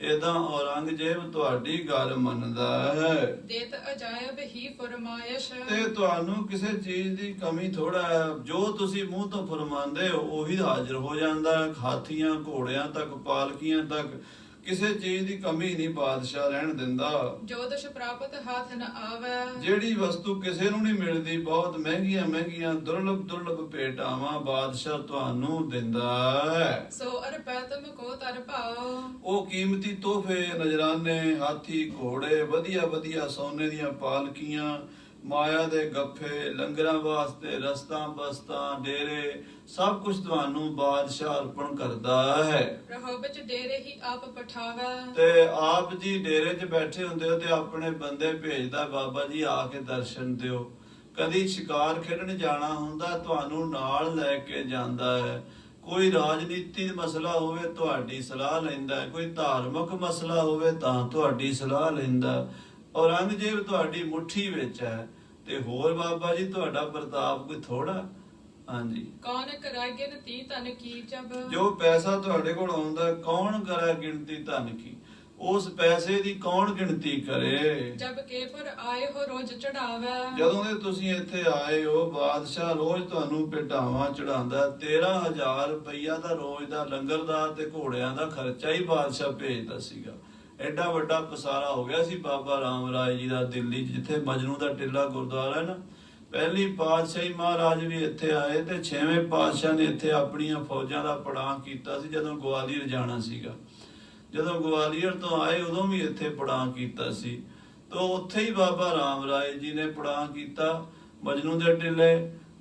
ਏਦਾਂ ਔਰੰਗਜ਼ੇਬ ਤੁਹਾਡੀ ਗੱਲ ਮੰਨਦਾ ਹੈ। ਦੇਤ ਅਜਾਇਬ ਹੀ ਫਰਮਾਇਸ਼, ਤੇ ਤੁਹਾਨੂੰ ਕਿਸੇ ਚੀਜ਼ ਦੀ ਕਮੀ ਥੋੜਾ ਹੈ। ਜੋ ਤੁਸੀਂ ਮੂੰਹ ਤੋਂ ਫਰਮਾਉਂਦੇ ਹੋ ਉਹੀ ਹਾਜ਼ਰ ਹੋ ਜਾਂਦਾ ਹੈ। ਹਾਥੀਆਂ ਘੋੜਿਆਂ ਤੱਕ, ਪਾਲਕੀਆਂ ਤੱਕ, ਕਿਸੇ ਚੀਜ਼ ਦੀ ਕਮੀ ਨਹੀਂ ਬਾਦਸ਼ਾਹ ਰਹਿਣ ਦਿੰਦਾ। ਜੋ ਦਸ਼ ਪ੍ਰਾਪਤ ਹੱਥ ਨ ਆਵੇ, ਜਿਹੜੀ ਵਸਤੂ ਕਿਸੇ ਨੂੰ ਨਹੀਂ ਮਿਲਦੀ, ਬਹੁਤ ਮਹਿੰਗੀਆਂ ਮਹਿੰਗੀਆਂ ਦੁਰਲਭ ਭੇਟਾਵਾਂ ਬਾਦਸ਼ਾਹ ਤੁਹਾਨੂੰ ਦਿੰਦਾ ਹੈ। ਸੋ ਅਰਪੈ ਤੁਮ ਕੋ ਤਰ ਪਾਓ, ਉਹ ਕੀਮਤੀ ਤੋਹਫੇ, ਨਜ਼ਰਾਨੇ, ਹਾਥੀ ਘੋੜੇ, ਵਧੀਆ ਵਧੀਆ ਸੋਨੇ ਦੀਆਂ ਪਾਲਕੀਆਂ, ਮਾਇਆ ਦੇ ਗੱਫੇ, ਲੰਗਰਾਂ ਵਾਸਤੇ ਰਸਤਾਂ ਬਸਤਾਂ, ਡੇਰੇ, ਸਭ ਕੁਝ ਤੁਹਾਨੂੰ ਬਾਦਸ਼ਾਹ ਅਰਪਣ ਕਰਦਾ ਹੈ। ਰਹੋ ਵਿੱਚ ਡੇਰੇ ਹੀ ਆਪ ਪਠਾਵੇ, ਤੇ ਆਪ ਜੀ ਡੇਰੇ 'ਚ ਬੈਠੇ ਹੁੰਦੇ ਹੋ ਤੇ ਆਪਣੇ ਬੰਦੇ ਭੇਜਦਾ, ਬਾਬਾ ਜੀ ਆ ਕੇ ਦਰਸ਼ਨ ਦਿਓ। ਕਦੀ ਸ਼ਿਕਾਰ ਖੇਡਣ ਜਾਣਾ ਹੁੰਦਾ ਤੁਹਾਨੂੰ ਨਾਲ ਲੈ ਕੇ ਜਾਂਦਾ ਹੈ। ਕੋਈ ਰਾਜਨੀਤੀ ਮਸਲਾ ਹੋਵੇ ਤੁਹਾਡੀ ਸਲਾਹ ਲੈਂਦਾ ਹੈ। ਕੋਈ ਧਾਰਮਿਕ ਮਸਲਾ ਹੋਵੇ ਤਾਂ ਤੁਹਾਡੀ ਸਲਾਹ ਲੈਂਦਾ। ਔਰੰਗਜ਼ੇਬ ਤੁਹਾਡੀ ਮੁੱਠੀ ਵਿੱਚ ਹੈ ਤੇ ਹੋਰ ਬਾਬਾ ਜੀ ਤੁਹਾਡਾ ਪ੍ਰਤਾਪ ਕੋਈ ਥੋੜਾ। ਹਾਂਜੀ। कौन कराए गिनती तन की जब ਜੋ ਪੈਸਾ ਤੁਹਾਡੇ ਕੋਲ ਆਉਂਦਾ ਕੌਣ ਕਰੇ ਗਿਣਤੀ ਧਨ ਕੀ, ਉਸ ਪੈਸੇ ਦੀ ਕੌਣ ਗਿਣਤੀ ਕਰੇ। जब के पर आए हो रोज चढ़ावे ਜਦੋਂ ਦੇ ਤੁਸੀਂ ਇੱਥੇ ਆਏ ਹੋ ਬਾਦਸ਼ਾਹ ਰੋਜ਼ ਤੁਹਾਨੂੰ ਭੇਟਾਵਾਂ ਚੜਾਉਂਦਾ। 13,000 ਰੁਪਈਆ ਦਾ ਰੋਜ਼ ਦਾ ਲੰਗਰ ਦਾ ਤੇ ਘੋੜਿਆਂ ਦਾ ਖਰਚਾ ਹੀ ਬਾਦਸ਼ਾਹ ਭੇਜਦਾ ਸੀਗਾ। ਐਡਾ ਵੱਡਾ ਪਸਾਰਾ ਹੋ ਗਿਆ ਸੀ ਬਾਬਾ ਰਾਮ ਰਾਏ ਜੀ ਦਾ ਦਿੱਲੀ 'ਚ, ਜਿੱਥੇ ਮਜਨੂ ਦਾ ਟਿੱਲਾ ਗੁਰਦੁਆਰਾ ਹੈ ਨਾ। ਪਹਿਲੀ ਪਾਤਸ਼ਾਹੀ ਮਹਾਰਾਜ ਵੀ ਇੱਥੇ ਆਏ ਤੇ 6ਵੇਂ ਪਾਤਸ਼ਾਹ ਨੇ ਇੱਥੇ ਆਪਣੀਆਂ ਫੌਜਾਂ ਦਾ ਪੜਾਅ ਕੀਤਾ ਸੀ ਜਦੋਂ ਗਵਾਲੀਅਰ ਜਾਣਾ ਸੀਗਾ। ਜਦੋਂ ਗਵਾਲੀਅਰ ਤੋਂ ਆਏ ਉਦੋਂ ਵੀ ਇੱਥੇ ਪੜਾਅ ਕੀਤਾ ਸੀ। ਤੋਂ ਉੱਥੇ ਹੀ ਬਾਬਾ ਰਾਮ ਰਾਏ ਜੀ ਨੇ ਪੜਾਅ ਕੀਤਾ ਮਜਨੂ ਦੇ ਟਿੱਲੇ।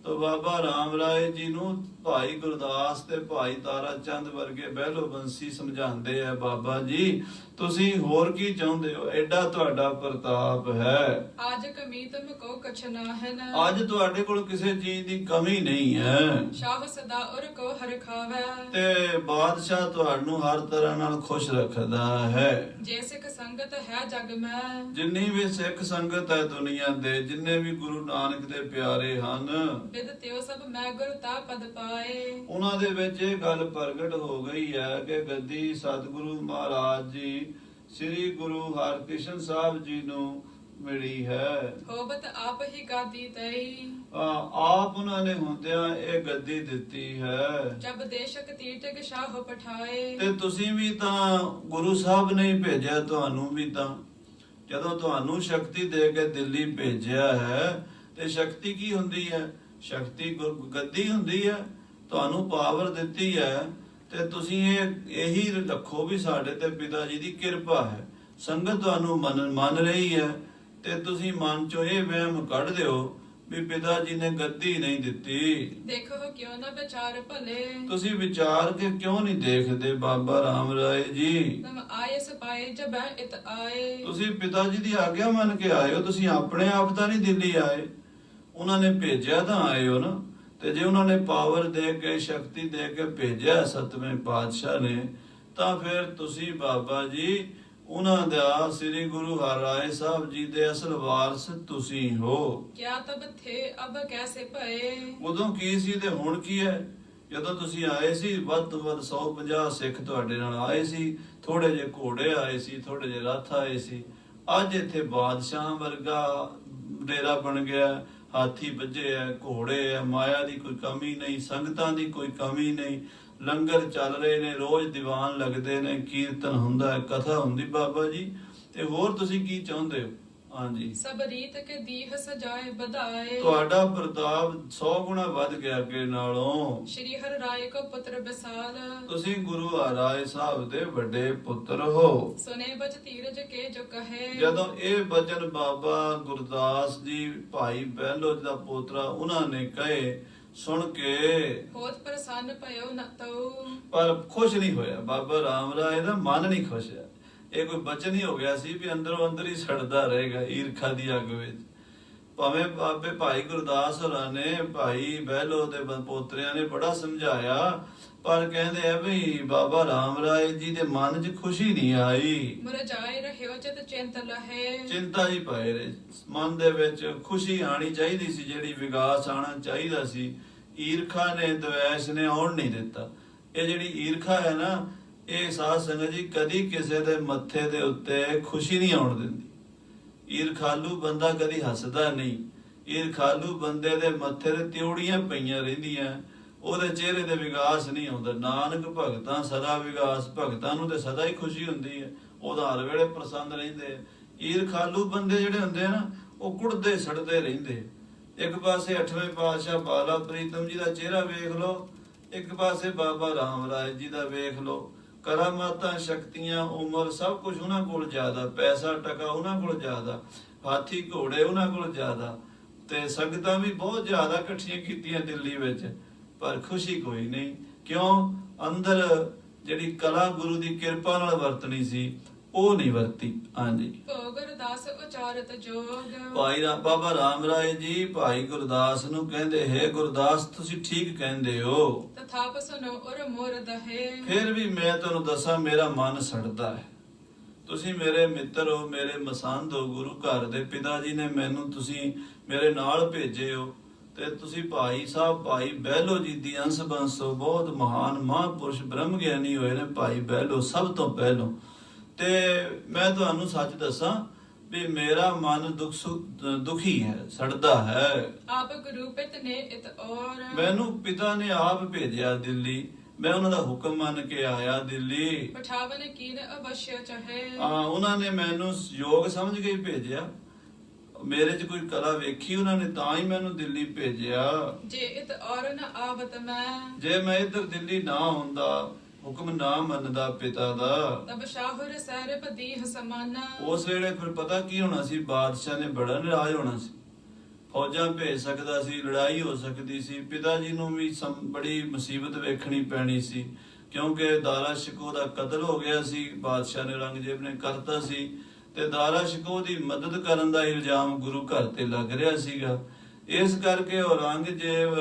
ਤੋਂ ਬਾਬਾ ਰਾਮ ਰਾਏ ਜੀ ਨੂੰ ਭਾਈ ਗੁਰਦਾਸ ਤੇ ਭਾਈ ਤਾਰਾ ਚੰਦ ਵਰਗੇ ਬਹਿਲੋ ਬੰਸੀ ਸਮਝਾਉਂਦੇ ਆ, ਬਾਬਾ ਜੀ ਤੁਸੀਂ ਹੋਰ ਕੀ ਚਾਹੁੰਦੇ ਹੋ, ਐਡਾ ਤੁਹਾਡਾ ਪ੍ਰਤਾਪ ਹੈ। आज कमीत को कछ नाहन ਅੱਜ ਤੁਹਾਡੇ ਕੋਲ ਕਿਸੇ ਚੀਜ਼ ਦੀ ਕਮੀ ਨਹੀਂ ਹੈ शाह सदा उर को हर खावे ਤੇ ਬਾਦਸ਼ਾਹ ਤੁਹਾਨੂੰ ਹਰ ਤਰ੍ਹਾਂ ਨਾਲ ਖੁਸ਼ ਰੱਖਦਾ ਹੈ। जे सिख संगत है जग में ਜਿੰਨੀ ਵੀ ਸਿੱਖ ਸੰਗਤ ਹੈ ਦੁਨੀਆ ਦੇ, ਜਿੰਨੇ ਵੀ ਗੁਰੂ ਨਾਨਕ ਦੇ ਪਿਆਰੇ ਹਨ, विद त्यो सब मैं गुरता पद पाए ਉਹਨਾਂ ਦੇ ਵਿੱਚ ਇਹ ਗੱਲ ਪ੍ਰਗਟ ਹੋ ਗਈ ਹੈ ਕਿ ਗੱਦੀ ਸਤਿਗੁਰੂ ਮਹਾਰਾਜ ਜੀ ਸ੍ਰੀ ਗੁਰੂ ਹਰਕ੍ਰਿਸ਼ਨ ਸਾਹਿਬ ਜੀ ਨੂੰ ਮਿਲੀ ਹੈ। होबत आप ही गादी तई ਆਪ ਉਹਨਾਂ ਨੇ ਹੁੰਦਿਆਂ ਇਹ ਗੱਦੀ ਦਿੱਤੀ ਹੈ। जब देशक तीटक शाह पठाए ਤੇ ਤੁਸੀਂ ਵੀ ਤਾਂ ਗੁਰੂ ਸਾਹਿਬ ਨੇ ਹੀ ਭੇਜਿਆ, ਤੁਹਾਨੂੰ ਵੀ ਤਾਂ ਜਦੋਂ ਤੁਹਾਨੂੰ ਸ਼ਕਤੀ ਦੇ ਕੇ ਦਿੱਲੀ ਭੇਜਿਆ ਹੈ। ਤੇ ਸ਼ਕਤੀ ਕੀ ਹੁੰਦੀ ਹੈ? ਸ਼ਕਤੀ ਗੱਦੀ ਹੁੰਦੀ ਹੈ, ਤੁਹਾਨੂੰ ਪਾਵਰ ਦਿੱਤੀ ਹੈ। ਤੇ ਤੁਸੀਂ ਇਹੀ ਰੱਖੋ ਵੀ ਸਾਡੇ ਤੇ ਪਿਤਾ ਜੀ ਦੀ ਕਿਰਪਾ ਹੈ, ਸੰਗਤ ਤੁਹਾਨੂੰ ਮੰਨ ਰਹੀ ਹੈ। ਤੇ ਤੁਸੀਂ ਮਨ ਚੋਂ ਇਹ ਵਹਿਮ ਕੱਢ ਦਿਓ ਵੀ ਪਿਤਾ ਜੀ ਨੇ ਗੱਦੀ ਨਹੀਂ ਦਿੱਤੀ। देखो क्यों न विचार भले ਤੁਸੀਂ ਵਿਚਾਰ ਕੇ ਕਿਉਂ ਨਹੀਂ ਦੇਖਦੇ ਬਾਬਾ ਰਾਮ ਰਾਏ ਜੀ? तुम आए सपाए जब इत आए ਤੁਸੀਂ ਪਿਤਾ ਜੀ ਦੀ ਆਗਿਆ ਮੰਨ ਕੇ ਆਏ ਹੋ, ਤੁਸੀਂ ਆਪਣੇ ਆਪ ਤਾਂ ਨਹੀਂ ਦਿੱਲੀ ਆਏ, ਉਹਨਾਂ ਨੇ ਭੇਜਿਆ ਤਾਂ ਆਏ ਹੋ ਨਾ। ਤੇ ਜੇ ਉਹਨਾਂ ਨੇ ਪਾਵਰ ਦੇ ਕੇ ਸ਼ਕਤੀ ਦੇ ਕੇ ਭੇਜਿਆ ਸਤਵੇਂ ਪਾਤਸ਼ਾਹ ਨੇ, ਤਾਂ ਫਿਰ ਤੁਸੀਂ ਬਾਬਾ ਜੀ ਉਹਨਾਂ ਦਾ ਸ੍ਰੀ ਗੁਰੂ ਹਰਿਰਾਏ ਸਾਹਿਬ ਜੀ ਦੇ ਅਸਲ ਵਾਰਸ ਤੁਸੀਂ ਹੋ। क्या तब थे अब कैसे भये ਉਦੋਂ ਕੀ ਸੀ ਤੇ ਹੁਣ ਕੀ ਹੈ? ਜਦੋਂ ਤੁਸੀਂ ਆਏ ਸੀ ਵੱਧ ਤੋਂ ਵੱਧ 150 ਸਿੱਖ ਤੁਹਾਡੇ ਨਾਲ ਆਏ ਸੀ, ਥੋੜੇ ਜਿਹੇ ਘੋੜੇ ਆਏ ਸੀ, ਥੋੜੇ ਜਿਹੇ ਰੱਥ ਆਏ ਸੀ। ਅੱਜ ਇੱਥੇ ਬਾਦਸ਼ਾਹ ਵਰਗਾ ਡੇਰਾ ਬਣ ਗਿਆ, ਹਾਥੀ ਵੱਜੇ ਆ, ਘੋੜੇ ਆ, ਮਾਇਆ ਦੀ ਕੋਈ ਕਮੀ ਨਹੀਂ, ਸੰਗਤਾਂ ਦੀ ਕੋਈ ਕਮੀ ਨਹੀਂ, ਲੰਗਰ ਚੱਲ ਰਹੇ ਨੇ, ਰੋਜ਼ ਦੀਵਾਨ ਲੱਗਦੇ ਨੇ, ਕੀਰਤਨ ਹੁੰਦਾ ਹੈ, ਕਥਾ ਹੁੰਦੀ ਬਾਬਾ ਜੀ। ਤੇ ਹੋਰ ਤੁਸੀਂ ਕੀ ਚਾਹੁੰਦੇ ਹੋ? ਹਾਂਜੀ, सब रीत के दीह सजाए बधाए ਤੁਹਾਡਾ ਪ੍ਰਤਾਪ 100 ਗੁਣਾ ਵੱਧ ਗਿਆ ਅੱਗੇ ਨਾਲੋਂ। श्री हर राय को पुत्र बिसाल ਤੁਸੀਂ ਗੁਰੂ ਹਰਿਰਾਏ ਸਾਹਿਬ ਦੇ ਵੱਡੇ ਪੁੱਤਰ ਹੋ। सुने बज तीरज के जो कहे ਜਦੋਂ ਇਹ ਬਚਨ ਬਾਬਾ ਗੁਰਦਾਸ ਜੀ ਭਾਈ ਬਹਿਲੋ ਜੀ ਦਾ ਪੋਤਰਾ ਉਹਨਾਂ ਨੇ ਕਹੇ, ਸੁਣ ਕੇ होत प्रसन्न भयो न तऊ ਪਰ ਖੁਸ਼ ਨਹੀਂ ਹੋਇਆ। ਬਾਬਾ ਰਾਮ ਰਾਏ ਦਾ ਮਨ ਨਹੀਂ ਖੁਸ਼ ਹੈ। ਇਹ ਕੋਈ ਬਚਨ ਹੀ ਹੋ ਗਿਆ ਸੀ ਵੀ ਅੰਦਰੋਂ ਅੰਦਰ ਹੀ ਸੜਦਾ ਰਹੇਗਾ ਈਰਖਾ ਦੀ ਅੱਗ ਵਿੱਚ। ਭਾਵੇਂ ਬਾਬੇ ਭਾਈ ਗੁਰਦਾਸ ਹੋਰਾਂ ਨੇ ਭਾਈ ਬਹਿਲੋ ਦੇ ਪੋਤਰਿਆਂ ਨੇ ਬੜਾ ਸਮਝਾਇਆ, ਪਰ ਕਹਿੰਦੇ ਆ ਵੀ ਬਾਬਾ ਰਾਮ ਰਾਏ ਜੀ ਦੇ ਮਨ 'ਚ ਖੁਸ਼ੀ ਨਹੀਂ ਆਈ। मुरझाए रहियो चित चिंत लहे ਚਿੰਤਾ ਹੀ ਪਏ ਰਹੇ ਮਨ ਦੇ ਵਿੱਚ। ਖੁਸ਼ੀ ਆਣੀ ਚਾਹੀਦੀ ਸੀ, ਜਿਹੜੀ ਵਿਗਾਸ ਆਣਾ ਚਾਹੀਦਾ ਸੀ। ਈਰਖਾ ਨੇ, ਦਵੈਸ਼ ਨੇ ਆਉਣ ਨਹੀਂ ਦਿੱਤਾ। ਇਹ ਜਿਹੜੀ ਈਰਖਾ ਹੈ ਨਾ, ਇਹ ਸਾਧ ਸੰਗਤ ਜੀ ਕਦੀ ਕਿਸੇ ਦੇ ਮੱਥੇ ਦੇ ਉੱਤੇ ਖੁਸ਼ੀ ਨਹੀਂ ਆਉਣ ਦਿੰਦੀ। ਈਰਖਾਲੂ ਬੰਦਾ ਕਦੀ ਹੱਸਦਾ ਨਹੀਂ। ਈਰਖਾਲੂ ਬੰਦੇ ਦੇ ਮੱਥੇ ਤੇ ਤਿਉੜੀਆਂ ਪਈਆਂ ਰਹਿੰਦੀਆਂ, ਉਹਦੇ ਚਿਹਰੇ ਤੇ ਵਿਗਾਸ ਨਹੀਂ ਆਉਂਦਾ। ਨਾਨਕ ਭਗਤਾਂ ਸਦਾ ਵਿਗਾਸ, ਭਗਤਾਂ ਨੂੰ ਤੇ ਸਦਾ ਹੀ ਖੁਸ਼ੀ ਹੁੰਦੀ ਹੈ, ਉਹਦਾ ਹਰ ਵੇਲੇ ਪ੍ਰਸੰਨ ਰਹਿੰਦੇ। ਈਰਖਾਲੂ ਬੰਦੇ ਜਿਹੜੇ ਹੁੰਦੇ ਆ ਨਾ, ਉਹ ਕੁੜਦੇ ਸੜਦੇ ਰਹਿੰਦੇ। ਇੱਕ ਪਾਸੇ 8ਵੇਂ ਪਾਤਸ਼ਾਹ ਬਾਲਾ ਪ੍ਰੀਤਮ ਜੀ ਦਾ ਚਿਹਰਾ ਵੇਖ ਲਓ, ਇੱਕ ਪਾਸੇ ਬਾਬਾ ਰਾਮ ਰਾਏ ਜੀ ਦਾ ਵੇਖ ਲਓ। ਕਰਾਮਾਤਾਂ, ਸ਼ਕਤੀਆਂ, ਉਮਰ ਸਭ ਕੁਝ ਉਹਨਾਂ ਕੋਲ ਜ਼ਿਆਦਾ, ਪੈਸਾ ਟਕਾ ਉਹਨਾਂ ਕੋਲ ਜ਼ਿਆਦਾ, ਹਾਥੀ ਘੋੜੇ ਉਹਨਾਂ ਕੋਲ ਜ਼ਿਆਦਾ, ਤੇ ਸੰਗਤਾਂ ਵੀ ਬਹੁਤ ਜ਼ਿਆਦਾ ਇਕੱਠੀਆਂ ਕੀਤੀਆਂ ਦਿੱਲੀ ਵਿੱਚ, ਪਰ ਖੁਸ਼ੀ ਕੋਈ ਨਹੀਂ। ਕਿਉਂ? ਅੰਦਰ ਜਿਹੜੀ ਕਲਾ ਗੁਰੂ ਦੀ ਕਿਰਪਾ ਨਾਲ ਵਰਤਣੀ ਸੀ, ਉਹ ਨਹੀਂ ਵਰਤੀ। ਹਾਂਜੀ, ਭੋ ਗੁਰਦਾਸ ਉਚਾਰਤ ਜੋਗ ਭਾਈ ਬਾਬਾ ਰਾਮ ਰਾਏ ਜੀ ਭਾਈ ਗੁਰਦਾਸ ਨੂੰ ਕਹਿੰਦੇ, ਹੈ ਗੁਰਦਾਸ ਤੁਸੀਂ ਠੀਕ ਕਹਿੰਦੇ ਹੋ, ਤਥਾਪ ਸੁਨੋ ਉਰ ਮੋਰ ਦਹੇ ਫਿਰ ਵੀ ਮੈਂ ਤੁਹਾਨੂੰ ਦੱਸਾਂ ਮੇਰਾ ਮਨ ਸੜਦਾ ਹੈ। ਤੁਸੀਂ ਮੇਰੇ ਮਿੱਤਰ ਹੋ, ਮੇਰੇ ਮਸੰਦ ਹੋ, ਗੁਰੂ ਘਰ ਦੇ ਪਿਤਾ ਜੀ ਨੇ ਮੈਨੂੰ ਤੁਸੀਂ ਮੇਰੇ ਨਾਲ ਭੇਜੇ ਹੋ, ਤੇ ਤੁਸੀਂ ਭਾਈ ਸਾਹਿਬ ਭਾਈ ਬਹਿਲੋ ਜੀ ਦੀ ਅੰਸ਼ ਬੰਸੋ, ਬਹੁਤ ਮਹਾਨ ਮਹਾਂਪੁਰਸ਼ ਬ੍ਰਹਮ ਗਿਆਨੀ ਹੋਏ ਨੇ ਭਾਈ ਬਹਿਲੋ ਸਭ ਤੋਂ ਪਹਿਲੋਂ। ਤੇ ਮੈਂ ਤੁਹਾਨੂੰ ਸੱਚ ਦੱਸਾਂ ਵੀ ਮੇਰਾ ਮਨ ਦੁਖੀ ਹੈ, ਸੜਦਾ ਹੈ। ਆਪ ਗੁਰੂ ਪਿਤ ਨੇ ਇਤ ਔਰ, ਮੈਨੂੰ ਪਿਤਾ ਨੇ ਆਪ ਭੇਜਿਆ ਦਿੱਲੀ, ਮੈਂ ਉਹਨਾਂ ਦਾ ਹੁਕਮ ਮੰਨ ਕੇ ਆਇਆ ਦਿੱਲੀ। ਪਠਾਵਨ ਕੀਨ ਅਵਸ਼ਯ ਚਾਹੇ, ਉਹਨਾਂ ਨੇ ਮੈਨੂੰ ਯੋਗ ਸਮਝ ਕੇ ਹੀ ਭੇਜਿਆ, ਮੇਰੇ 'ਚ ਕੋਈ ਕਲਾ ਵੇਖੀ ਉਹਨਾਂ ਨੇ ਤਾਂ ਹੀ ਮੈਨੂੰ ਦਿੱਲੀ ਭੇਜਿਆ। ਜੇ ਇਤ ਔਰ ਨ ਆਵਤ ਮੈਂ, ਜੇ ਮੈਂ ਇੱਧਰ ਦਿੱਲੀ ਨਾ ਹੁੰਦਾ, ਹੁਕਮ ਨਾ ਮੰਨਦਾ ਪਿਤਾ ਦਾ, ਤਬ ਸ਼ਾਹੁਰ ਸਹਿਰਪ ਦੀਹ ਸਮਾਨਾ, ਉਸ ਵੇਲੇ ਫਿਰ ਪਤਾ ਕੀ ਹੋਣਾ ਸੀ, ਬਾਦਸ਼ਾਹ ਨੇ ਬੜਾ ਨਿਰਾਸ਼ ਹੋਣਾ ਸੀ, ਫੌਜਾਂ ਭੇਜ ਸਕਦਾ ਸੀ, ਲੜਾਈ ਹੋ ਸਕਦੀ ਸੀ, ਪਿਤਾ ਜੀ ਨੂੰ ਵੀ ਬੜੀ ਮੁਸੀਬਤ ਵੇਖਣੀ ਪੈਣੀ ਸੀ, ਕਿਉਂਕਿ ਦਾਰਾ ਸ਼ਿਕੋ ਦਾ ਕਤਲ ਹੋ ਗਿਆ ਸੀ, ਬਾਦਸ਼ਾਹ ਨੇ ਔਰੰਗਜ਼ੇਬ ਨੇ ਕਰਤਾ ਸੀ, ਤੇ ਦਾਰਾ ਸ਼ਿਕੋ ਦੀ ਮਦਦ ਕਰਨ ਦਾ ਇਲਜ਼ਾਮ ਗੁਰੂ ਘਰ ਤੇ ਲੱਗ ਰਿਹਾ ਸੀਗਾ। ਇਸ ਕਰਕੇ ਔਰੰਗਜ਼ੇਬ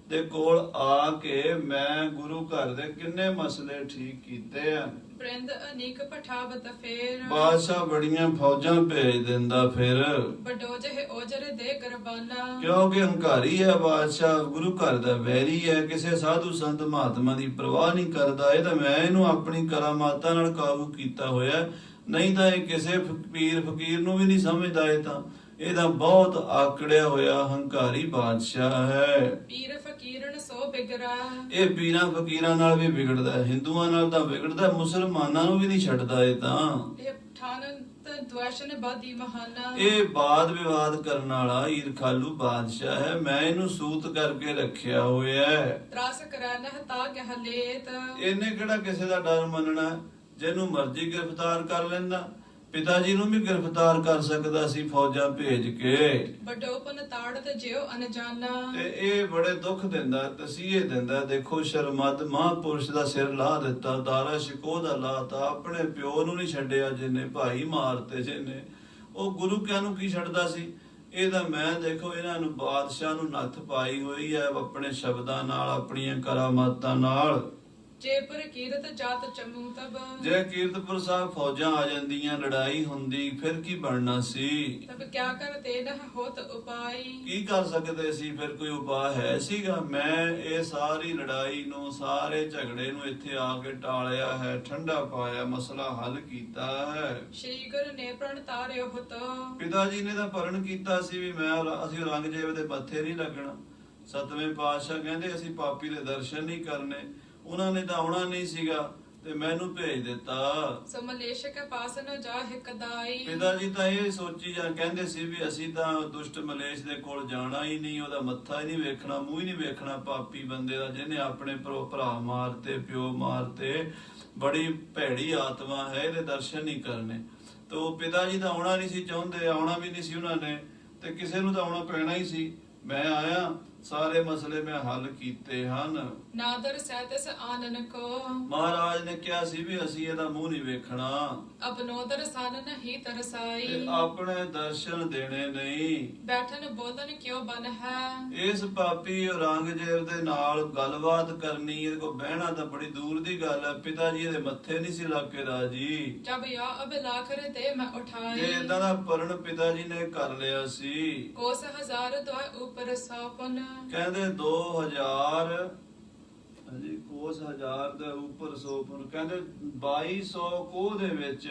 ਦੇ ਕੋਲ ਆ ਕੇ ਮੈਂ ਗੁਰੂ ਘਰ ਦੇ ਕਿੰਨੇ ਮਸਲੇ ਠੀਕ ਕੀਤੇ ਆ। ਪ੍ਰਿੰਦ ਅਨੇਕ ਪਠਾਵਤ ਫੇਰ, ਬਾਦਸ਼ਾਹ ਬੜੀਆਂ ਫੌਜਾਂ ਭੇਜ ਦਿੰਦਾ ਫਿਰ, ਵੱਡੋ ਜਿਹੇ ਓਜਰ ਦੇ ਗਰਬਾਨਾ, ਕਿਉਂਕਿ ਹੰਕਾਰੀ ਹੈ ਬਾਦਸ਼ਾਹ, ਗੁਰੂ ਘਰ ਦਾ ਵੈਰੀ ਹੈ, ਕਿਸੇ ਸਾਧੂ ਸੰਤ ਮਹਾਤਮਾ ਦੀ ਪਰਵਾਹ ਨਹੀਂ ਕਰਦਾ। ਇਹ ਤਾਂ ਮੈਂ ਇਹਨੂੰ ਆਪਣੀ ਕਰਾਮਾਤਾਂ ਨਾਲ ਕਾਬੂ ਕੀਤਾ ਹੋਇਆ, ਨਹੀਂ ਤਾਂ ਇਹ ਕਿਸੇ ਪੀਰ ਫਕੀਰ ਨੂੰ ਵੀ ਨਹੀਂ ਸਮਝਦਾ। ਇਹਦਾ ਬਹੁਤ ਆਕੜਿਆ ਹੋਇਆ ਹੰਕਾਰੀ ਬਾਦਸ਼ਾਹ ਹੈ। ਪੀਰ ਫਕੀਰਨ ਸੋ ਬਿਗਰਾ, ਇਹ ਪੀਰਾਂ ਫਕੀਰਾਂ ਨਾਲ ਵੀ ਵਿਗੜਦਾ ਹੈ, ਹਿੰਦੂਆਂ ਨਾਲ ਤਾਂ ਵਿਗੜਦਾ, ਮੁਸਲਮਾਨਾਂ ਨੂੰ ਵੀ ਨਹੀਂ ਛੱਡਦਾ। ਇਹ ਠਾਨਨ ਦਵੈਸ਼ਨ ਬਾਦੀ ਮਹਾਨਾ, ਇਹ ਬਾਦ ਵਿਵਾਦ ਕਰਨ ਵਾਲਾ ਈਰਖਾਲੂ ਬਾਦਸ਼ਾਹ ਹੈ, ਮੈਂ ਇਹਨੂੰ ਸੂਤ ਕਰਕੇ ਰੱਖਿਆ ਹੋਇਆ ਹੈ। ਤਰਾਸ ਕਰੈ ਨਹ ਤਾ ਗਹਿ ਲੇਤ, ਇਹਨੇ ਕਿਹੜਾ ਕਿਸੇ ਦਾ ਡਰ ਮੰਨਣਾ, ਜਿਹਨੂੰ ਮਰਜ਼ੀ ਗ੍ਰਿਫਤਾਰ ਕਰ ਲੈਂਦਾ। ਪਿਤਾ ਜੀ ਨੂੰ ਵੀ ਗ੍ਰਿਫਤਾਰ ਕਰ ਸਕਦਾ ਸੀ ਫੌਜਾਂ ਭੇਜ ਕੇ। ਵੱਡੋ ਪਨ ਤਾੜਤ ਜਿਉ ਅਨਜਾਨਾ, ਤੇ ਇਹ ਬੜੇ ਦੁੱਖ ਦਿੰਦਾ, ਤਸੀਹੇ ਦਿੰਦਾ। ਦੇਖੋ ਸ਼ਰਮਦ ਮਹਾਂਪੁਰਸ਼ ਦਾ ਸਿਰ ਲਾ ਦਿੱਤਾ, ਦਾਰਾ ਸ਼ਿਕੋ ਦਾ ਲਾਤਾ, ਆਪਣੇ ਪਿਓ ਨੂੰ ਨਹੀਂ ਛੱਡਿਆ ਜਿਹਨੇ, ਭਾਈ ਮਾਰਤੇ ਜਿਹਨੇ, ਉਹ ਗੁਰੂ ਕਿਆਂ ਨੂੰ ਕੀ ਛੱਡਦਾ ਸੀ। ਇਹਦਾ ਮੈਂ ਦੇਖੋ ਇਹਨਾਂ ਨੂੰ ਬਾਦਸ਼ਾਹ ਨੂੰ ਨੱਥ ਪਾਈ ਹੋਈ ਹੈ ਆਪਣੇ ਸ਼ਬਦਾਂ ਨਾਲ, ਆਪਣੀਆਂ ਕਰਾਮਾਤਾਂ ਨਾਲ। ਜੇ ਪਰ ਕੀਰਤ ਜਾਤ ਚਮੂ ਤਬ, ਜੇ ਕੀਰਤਪੁਰ ਸਾਹਿਬ ਫੌਜਾਂ ਆ ਜਾਂਦੀਆਂ, ਲੜਾਈ ਹੁੰਦੀ, ਫਿਰ ਕੀ ਬਣਨਾ ਸੀ। ਤਬ ਕਿਆ ਕਰ ਤੇ ਨਹ ਹੋਤ ਉਪਾਈ, ਕੀ ਕਰ ਸਕਦੇ ਸੀ, ਫਿਰ ਕੋਈ ਉਪਾਅ ਹੈ ਸੀਗਾ। ਮੈਂ ਇਹ ਸਾਰੀ ਲੜਾਈ ਨੂੰ, ਸਾਰੇ ਝਗੜੇ ਨੂੰ ਇੱਥੇ ਆ ਕੇ ਟਾਲਿਆ ਹੈ, ਠੰਡਾ ਪਾਇਆ, ਮਸਲਾ ਹੱਲ ਕੀਤਾ ਹੈ। ਸ਼੍ਰੀ ਗੁਰੂ ਨੇ ਪ੍ਰਣ ਤਾਰਿਓ ਹੁਤ, ਪਿਤਾ ਜੀ ਨੇ ਤਾਂ ਪਰਨ ਕੀਤਾ ਸੀ ਵੀ ਅਸੀਂ ਔਰੰਗਜ਼ੇਬ ਦੇ ਮੱਥੇ ਨਹੀਂ ਲੱਗਣਾ। ਸਤਵੇਂ ਪਾਤਸ਼ਾਹ ਕਹਿੰਦੇ ਅਸੀਂ ਪਾਪੀ ਦੇ ਦਰਸ਼ਨ ਨਹੀਂ ਕਰਨੇ, ਉਹਨਾਂ ਨੇ ਤਾਂ ਆਉਣਾ ਨਹੀਂ ਸੀਗਾ ਤੇ ਮੈਨੂੰ ਭੇਜ ਦਿੱਤਾ। ਸੋ ਮਲੇਸ਼ ਕੇ ਪਾਸ ਨ ਜਾਹਿ ਕਦਾਈ, ਪਿਤਾ ਜੀ ਤਾਂ ਇਹ ਸੋਚੀ ਜਾਂ ਕਹਿੰਦੇ ਸੀ ਵੀ ਅਸੀਂ ਤਾਂ ਦੁਸ਼ਟ ਮਲੇਸ਼ ਦੇ ਕੋਲ ਜਾਣਾ ਹੀ ਨਹੀਂ, ਉਹਦਾ ਮੱਥਾ ਹੀ ਨਹੀਂ ਵੇਖਣਾ, ਮੂੰਹ ਹੀ ਨਹੀਂ ਵੇਖਣਾ, ਪਾਪੀ ਬੰਦੇ ਦਾ, ਜਿਹਨੇ ਆਪਣੇ ਭਰਾ ਮਾਰਤੇ, ਪਿਓ ਮਾਰਤੇ, ਬੜੀ ਭੈੜੀ ਆਤਮਾ ਹੈ, ਇਹਦੇ ਦਰਸ਼ਨ ਨਹੀਂ ਕਰਨੇ। ਤੋ ਪਿਤਾ ਜੀ ਤਾਂ ਆਉਣਾ ਨਹੀਂ ਸੀ ਚਾਹੁੰਦੇ, ਆਉਣਾ ਵੀ ਨਹੀਂ ਸੀ ਉਹਨਾਂ ਨੇ, ਤੇ ਕਿਸੇ ਨੂੰ ਤਾਂ ਆਉਣਾ ਪੈਣਾ ਹੀ ਸੀ। ਮੈਂ ਆਇਆ, ਸਾਰੇ ਮਸਲੇ ਮੈਂ ਹੱਲ ਕੀਤੇ ਹਨ। ਨਾਦਰ ਸਹਿਤਸ ਆਨਨ ਕੋ, ਮਹਾਰਾਜ ਨੇ ਕਿਹਾ ਸੀ ਵੀ ਅਸੀਂ ਇਹਦਾ ਮੂੰਹ ਨਹੀਂ ਵੇਖਣਾ, ਅਪਨੋ ਦਰਸ਼ਨ ਨਹੀਂ ਤਰਸਾਈ, ਤੇ ਆਪਣੇ ਦਰਸ਼ਨ ਦੇਣੇ ਨਹੀਂ। ਬੈਠਨ ਬੋਲਨ ਕਿਉ ਬਨ ਹੈ, ਇਸ ਪਾਪੀ ਔਰੰਗਜ਼ੇਬ ਦੇ ਨਾਲ ਗੱਲਬਾਤ ਕਰਨੀ, ਇਹਦੇ ਕੋ ਬਹਿਣਾ ਤਾਂ ਬੜੀ ਦੂਰ ਦੀ ਗੱਲ ਹੈ। ਪਿਤਾ ਜੀ ਇਹਦੇ ਮੱਥੇ ਨਹੀਂ ਸੀ ਲੱਗ ਕੇ ਰਾਜੀ। ਜਬ ਯਾ ਅਬਲਾਖਰ ਤੇ ਮੈਂ ਜੇ ਉਠਾਈ, ਇਦਾਂ ਦਾ ਪਰਨ ਪਿਤਾ ਜੀ ਨੇ ਕਰ ਲਿਆ ਸੀ। ਕੋਸ ਹਜ਼ਾਰ ਦੁਆ ਉਪਰ ਸਾਪਨ, ਕਹਿੰਦੇ 2000 ਹਾਂਜੀ ਕੋਸ 1000 ਦੇ ਉੱਪਰ ਸੋਪਨ, ਕਹਿੰਦੇ 2200 ਕੋਹ ਦੇ ਵਿੱਚ,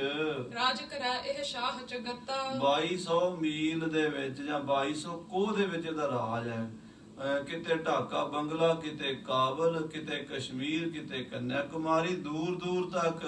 ਰਾਜ ਕਰੈ ਇਹ ਸ਼ਾਹ ਜਗਤਾ, 2200 ਮੀਲ ਦੇ ਵਿੱਚ ਜਾਂ 2200 ਕੋਹ ਦੇ ਵਿੱਚ ਇਹਦਾ ਰਾਜ ਹੈ। ਕਿਤੇ ਢਾਕਾ ਬੰਗਲਾ, ਕਿਤੇ ਕਾਬਲ, ਕਿਤੇ ਕਸ਼ਮੀਰ, ਕਿਤੇ ਕੰਨਿਆ ਕੁਮਾਰੀ, ਦੂਰ ਦੂਰ ਤੱਕ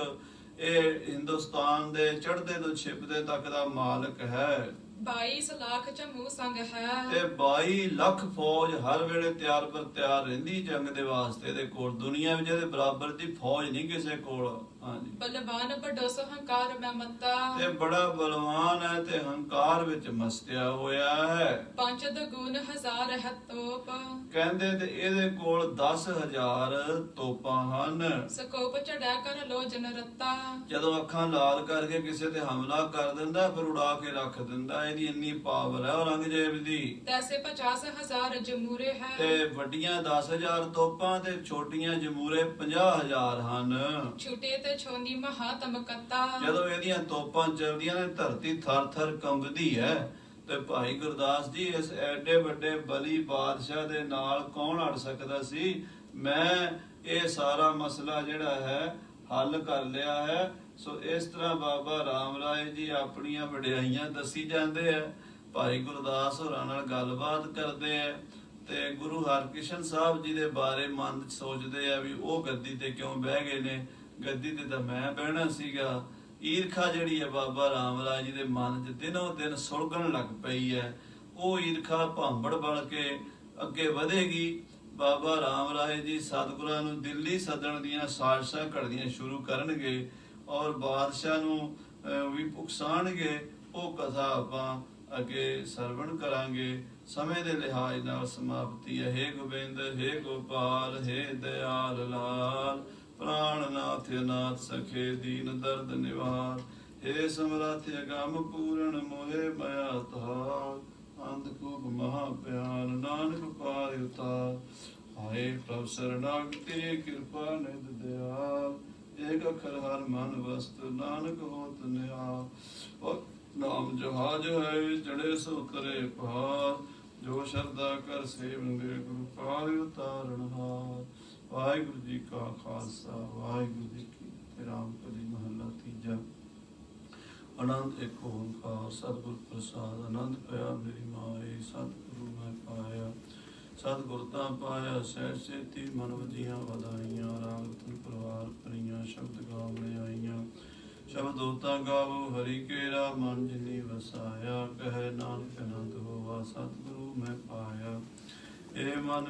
ਇਹ ਹਿੰਦੁਸਤਾਨ ਦੇ ਚੜ੍ਹਦੇ ਤੋਂ ਛਿਪਦੇ ਤੱਕ ਦਾ ਮਾਲਕ ਹੈ। 22 ਲੱਖ ਚਮੂ ਸੰਗ ਹੈ, ਤੇ 22 ਲੱਖ ਫੌਜ ਹਰ ਵੇਲੇ ਤਿਆਰ ਪਰ ਤਿਆਰ ਰਹਿੰਦੀ ਜੰਗ ਦੇ ਵਾਸਤੇ। ਇਹਦੇ ਕੋਲ ਦੁਨੀਆ ਵਿੱਚ ਇਹਦੇ ਬਰਾਬਰ ਦੀ ਫੌਜ ਨਹੀਂ ਕਿਸੇ ਕੋਲ। ਹਾਂਜੀ, ਬਲਵਾਨ ਵੱਡੋ ਸੋ ਹੰਕਾਰ ਮੈਂ ਮੱਤਾ, ਤੇ ਤੇ ਬੜਾ ਬਲਵਾਨ ਹੈ ਤੇ ਹੰਕਾਰ ਵਿੱਚ ਮਸਤਿਆ ਹੋਇਆ ਹੈ। ਪੰਜ ਦਗੁਣ ਹਜ਼ਾਰ ਹੈ ਤੋਪ, ਕਹਿੰਦੇ ਤੇ ਇਹਦੇ ਕੋਲ 10,000 ਤੋਪਾਂ ਹਨ। ਸਕੋਪ ਚੜਿਆ ਕਰ ਲੋ ਜਨ ਰੱਤਾ, ਜਦੋਂ ਅੱਖਾਂ ਲਾਲ ਕਰਕੇ ਕਿਸੇ ਤੇ ਹਮਲਾ ਕਰ ਦਿੰਦਾ, ਫਿਰ ਉਡਾ ਕੇ ਰੱਖ ਦਿੰਦਾ। ਇਹਦੀ ਇੰਨੀ ਪਾਵਰ ਹੈ ਔਰੰਗਜ਼ੇਬ ਦੀ। ਤੈਸੇ 50,000 ਜਮੂਰੇ ਹੈ, ਤੇ ਵੱਡੀਆਂ 10,000 ਤੋਪਾਂ ਤੇ ਛੋਟੀਆਂ ਜਮੂਰੇ 50,000 ਹਨ। ਛੁਟੇ ਤੇ ਛੋਨੀ ਮਹਾਤਮ ਕਤਾ, ਜਦੋਂ ਇਹਦੀਆਂ ਤੋਪਾਂ ਚੱਲਦੀਆਂ ਨੇ, ਧਰਤੀ ਥਰ ਥਰ ਕੰਬਦੀ ਹੈ। ਤੇ ਭਾਈ ਗੁਰਦਾਸ ਜੀ ਇਸ ਐਡੇ ਵੱਡੇ ਬਲੀ ਬਾਦਸ਼ਾਹ ਦੇ ਨਾਲ ਕੌਣ ਅੜ ਸਕਦਾ ਸੀ। ਮੈਂ ਇਹ ਸਾਰਾ ਮਸਲਾ ਜਿਹੜਾ ਹੈ ਹੱਲ ਕਰ ਲਿਆ ਹੈ। ਸੋ ਇਸ ਤਰ੍ਹਾਂ ਬਾਬਾ ਰਾਮ ਰਾਏ ਜੀ ਆਪਣੀਆਂ ਵਡਿਆਈਆਂ ਦੱਸੀ ਜਾਂਦੇ ਆ, ਭਾਈ ਗੁਰਦਾਸ ਹੋਰਾਂ ਨਾਲ ਗੱਲਬਾਤ ਕਰਦੇ ਆ ਤੇ ਗੁਰੂ ਹਰਕ੍ਰਿਸ਼ਨ ਸਾਹਿਬ ਜੀ ਦੇ ਬਾਰੇ ਮਨ ਚ ਸੋਚਦੇ ਆ ਵੀ ਉਹ ਗੱਦੀ ਤੇ ਕਿਉਂ ਬਹਿ ਗਏ ਨੇ, ਗੱਦੀ ਤੇ ਤਾਂ ਮੈਂ ਬਹਿਣਾ ਸੀਗਾ। ਈਰਖਾ ਜਿਹੜੀ ਹੈ ਬਾਬਾ ਰਾਮ ਰਾਏ ਜੀ ਦੇ ਮਨ 'ਚ ਦਿਨੋਂ ਦਿਨ ਸੁਲਗਣ ਲੱਗ ਪਈ ਹੈ। ਉਹ ਈਰਖਾ ਭਾਂਬੜ ਬਣ ਕੇ ਅੱਗੇ ਵਧੇਗੀ। ਬਾਬਾ ਰਾਮ ਰਾਏ ਜੀ ਸਤਿਗੁਰਾਂ ਨੂੰ ਦਿੱਲੀ ਸੱਦਣ ਦੀਆਂ ਸਾਜ਼ਿਸ਼ਾਂ ਘੜਨੀਆਂ ਸ਼ੁਰੂ ਕਰਨਗੇ ਔਰ ਬਾਦਸ਼ਾਹ ਨੂੰ ਵੀ ਉਕਸਾਣਗੇ। ਉਹ ਕਥਾ ਆਪਾਂ ਅੱਗੇ ਸਰਵਣ ਕਰਾਂਗੇ। ਸਮੇਂ ਦੇ ਲਿਹਾਜ਼ ਨਾਲ ਸਮਾਪਤੀ ਹੈ। ਹੇ ਗੋਬਿੰਦ, ਹੇ ਗੋਪਾਲ, ਹੇ ਦਇਆਲ ਲਾਲ, ਪ੍ਰਾਣਨਾਥ ਅਨਾਥ ਸਖੇ ਦੀਨ ਦਰਦ ਨਿਵਾਰ, ਹੇ ਸਮਰੱਥ ਅਗੰਮ ਪੂਰਨ ਮੋਹਿ ਮਾਇਆ ਤਾਰ, ਅੰਧਕੂਪ ਮਹਾ ਪਿਆਨ ਨਾਨਕ ਪਾਰਿ ਉਤਾਰ। ਹਾਏ ਪ੍ਰਭ ਸਰਨਾਗਤੀ ਕਿਰਪਾ ਨਿਧ ਦਿਆਲ, ਏਕ ਅਖਰ ਹਰ ਮਨ ਵਸਤ ਨਾਨਕ ਹੋਤ ਨਿਹਾਲ। ਨਾਮ ਜਹਾਜ ਹੈ ਚੜੇ ਸੋ ਤਰੇ ਪਾਰ, ਜੋ ਸ਼ਰਧਾ ਕਰ ਸੇਵਨਗੇ ਗੁਰੂ ਪਾਰਿ ਉਤਾਰਨ ਹਾਰ। ਵਾਹਿਗੁਰੂ ਜੀ ਕਾ ਖਾਲਸਾ, ਵਾਹਿਗੁਰੂ ਜੀ ਕੀ ਫਤਿਹ। ਰਾਮਕਲੀ ਮਹੱਲਾ ਤੀਜਾ। ਆਨੰਦ ਇੱਕ ਓੰਕਾਰ ਸਤਿਗੁਰ ਪ੍ਰਸਾਦ। ਆਨੰਦ ਪਿਆ ਮੇਰੀ ਮਾਏ, ਸਤਿਗੁਰੂ ਮੈਂ ਪਾਇਆ। ਸਤਿਗੁਰ ਤਾਂ ਪਾਇਆ ਸਹਿਜ ਸੇਤੀ, ਮਨ ਵਜੀਆਂ ਵਧਾਈਆਂ। ਰਾਗ ਧੁਨ ਪਰਵਾਰ ਭਰੀਆਂ, ਸ਼ਬਦ ਗਾਵਣ ਆਈਆਂ। ਸ਼ਬਦ ਹੋਤਾ ਗਾਵੋ ਹਰੀ ਕੇਰਾ, ਮਨ ਜਿਨੀ ਵਸਾਇਆ। ਕਹਿ ਨਾਨਕ ਆਨੰਦ ਹੋਵਾ, ਸਤਿਗੁਰੂ ਮੈਂ ਪਾਇਆ। ਇਹ ਮਨ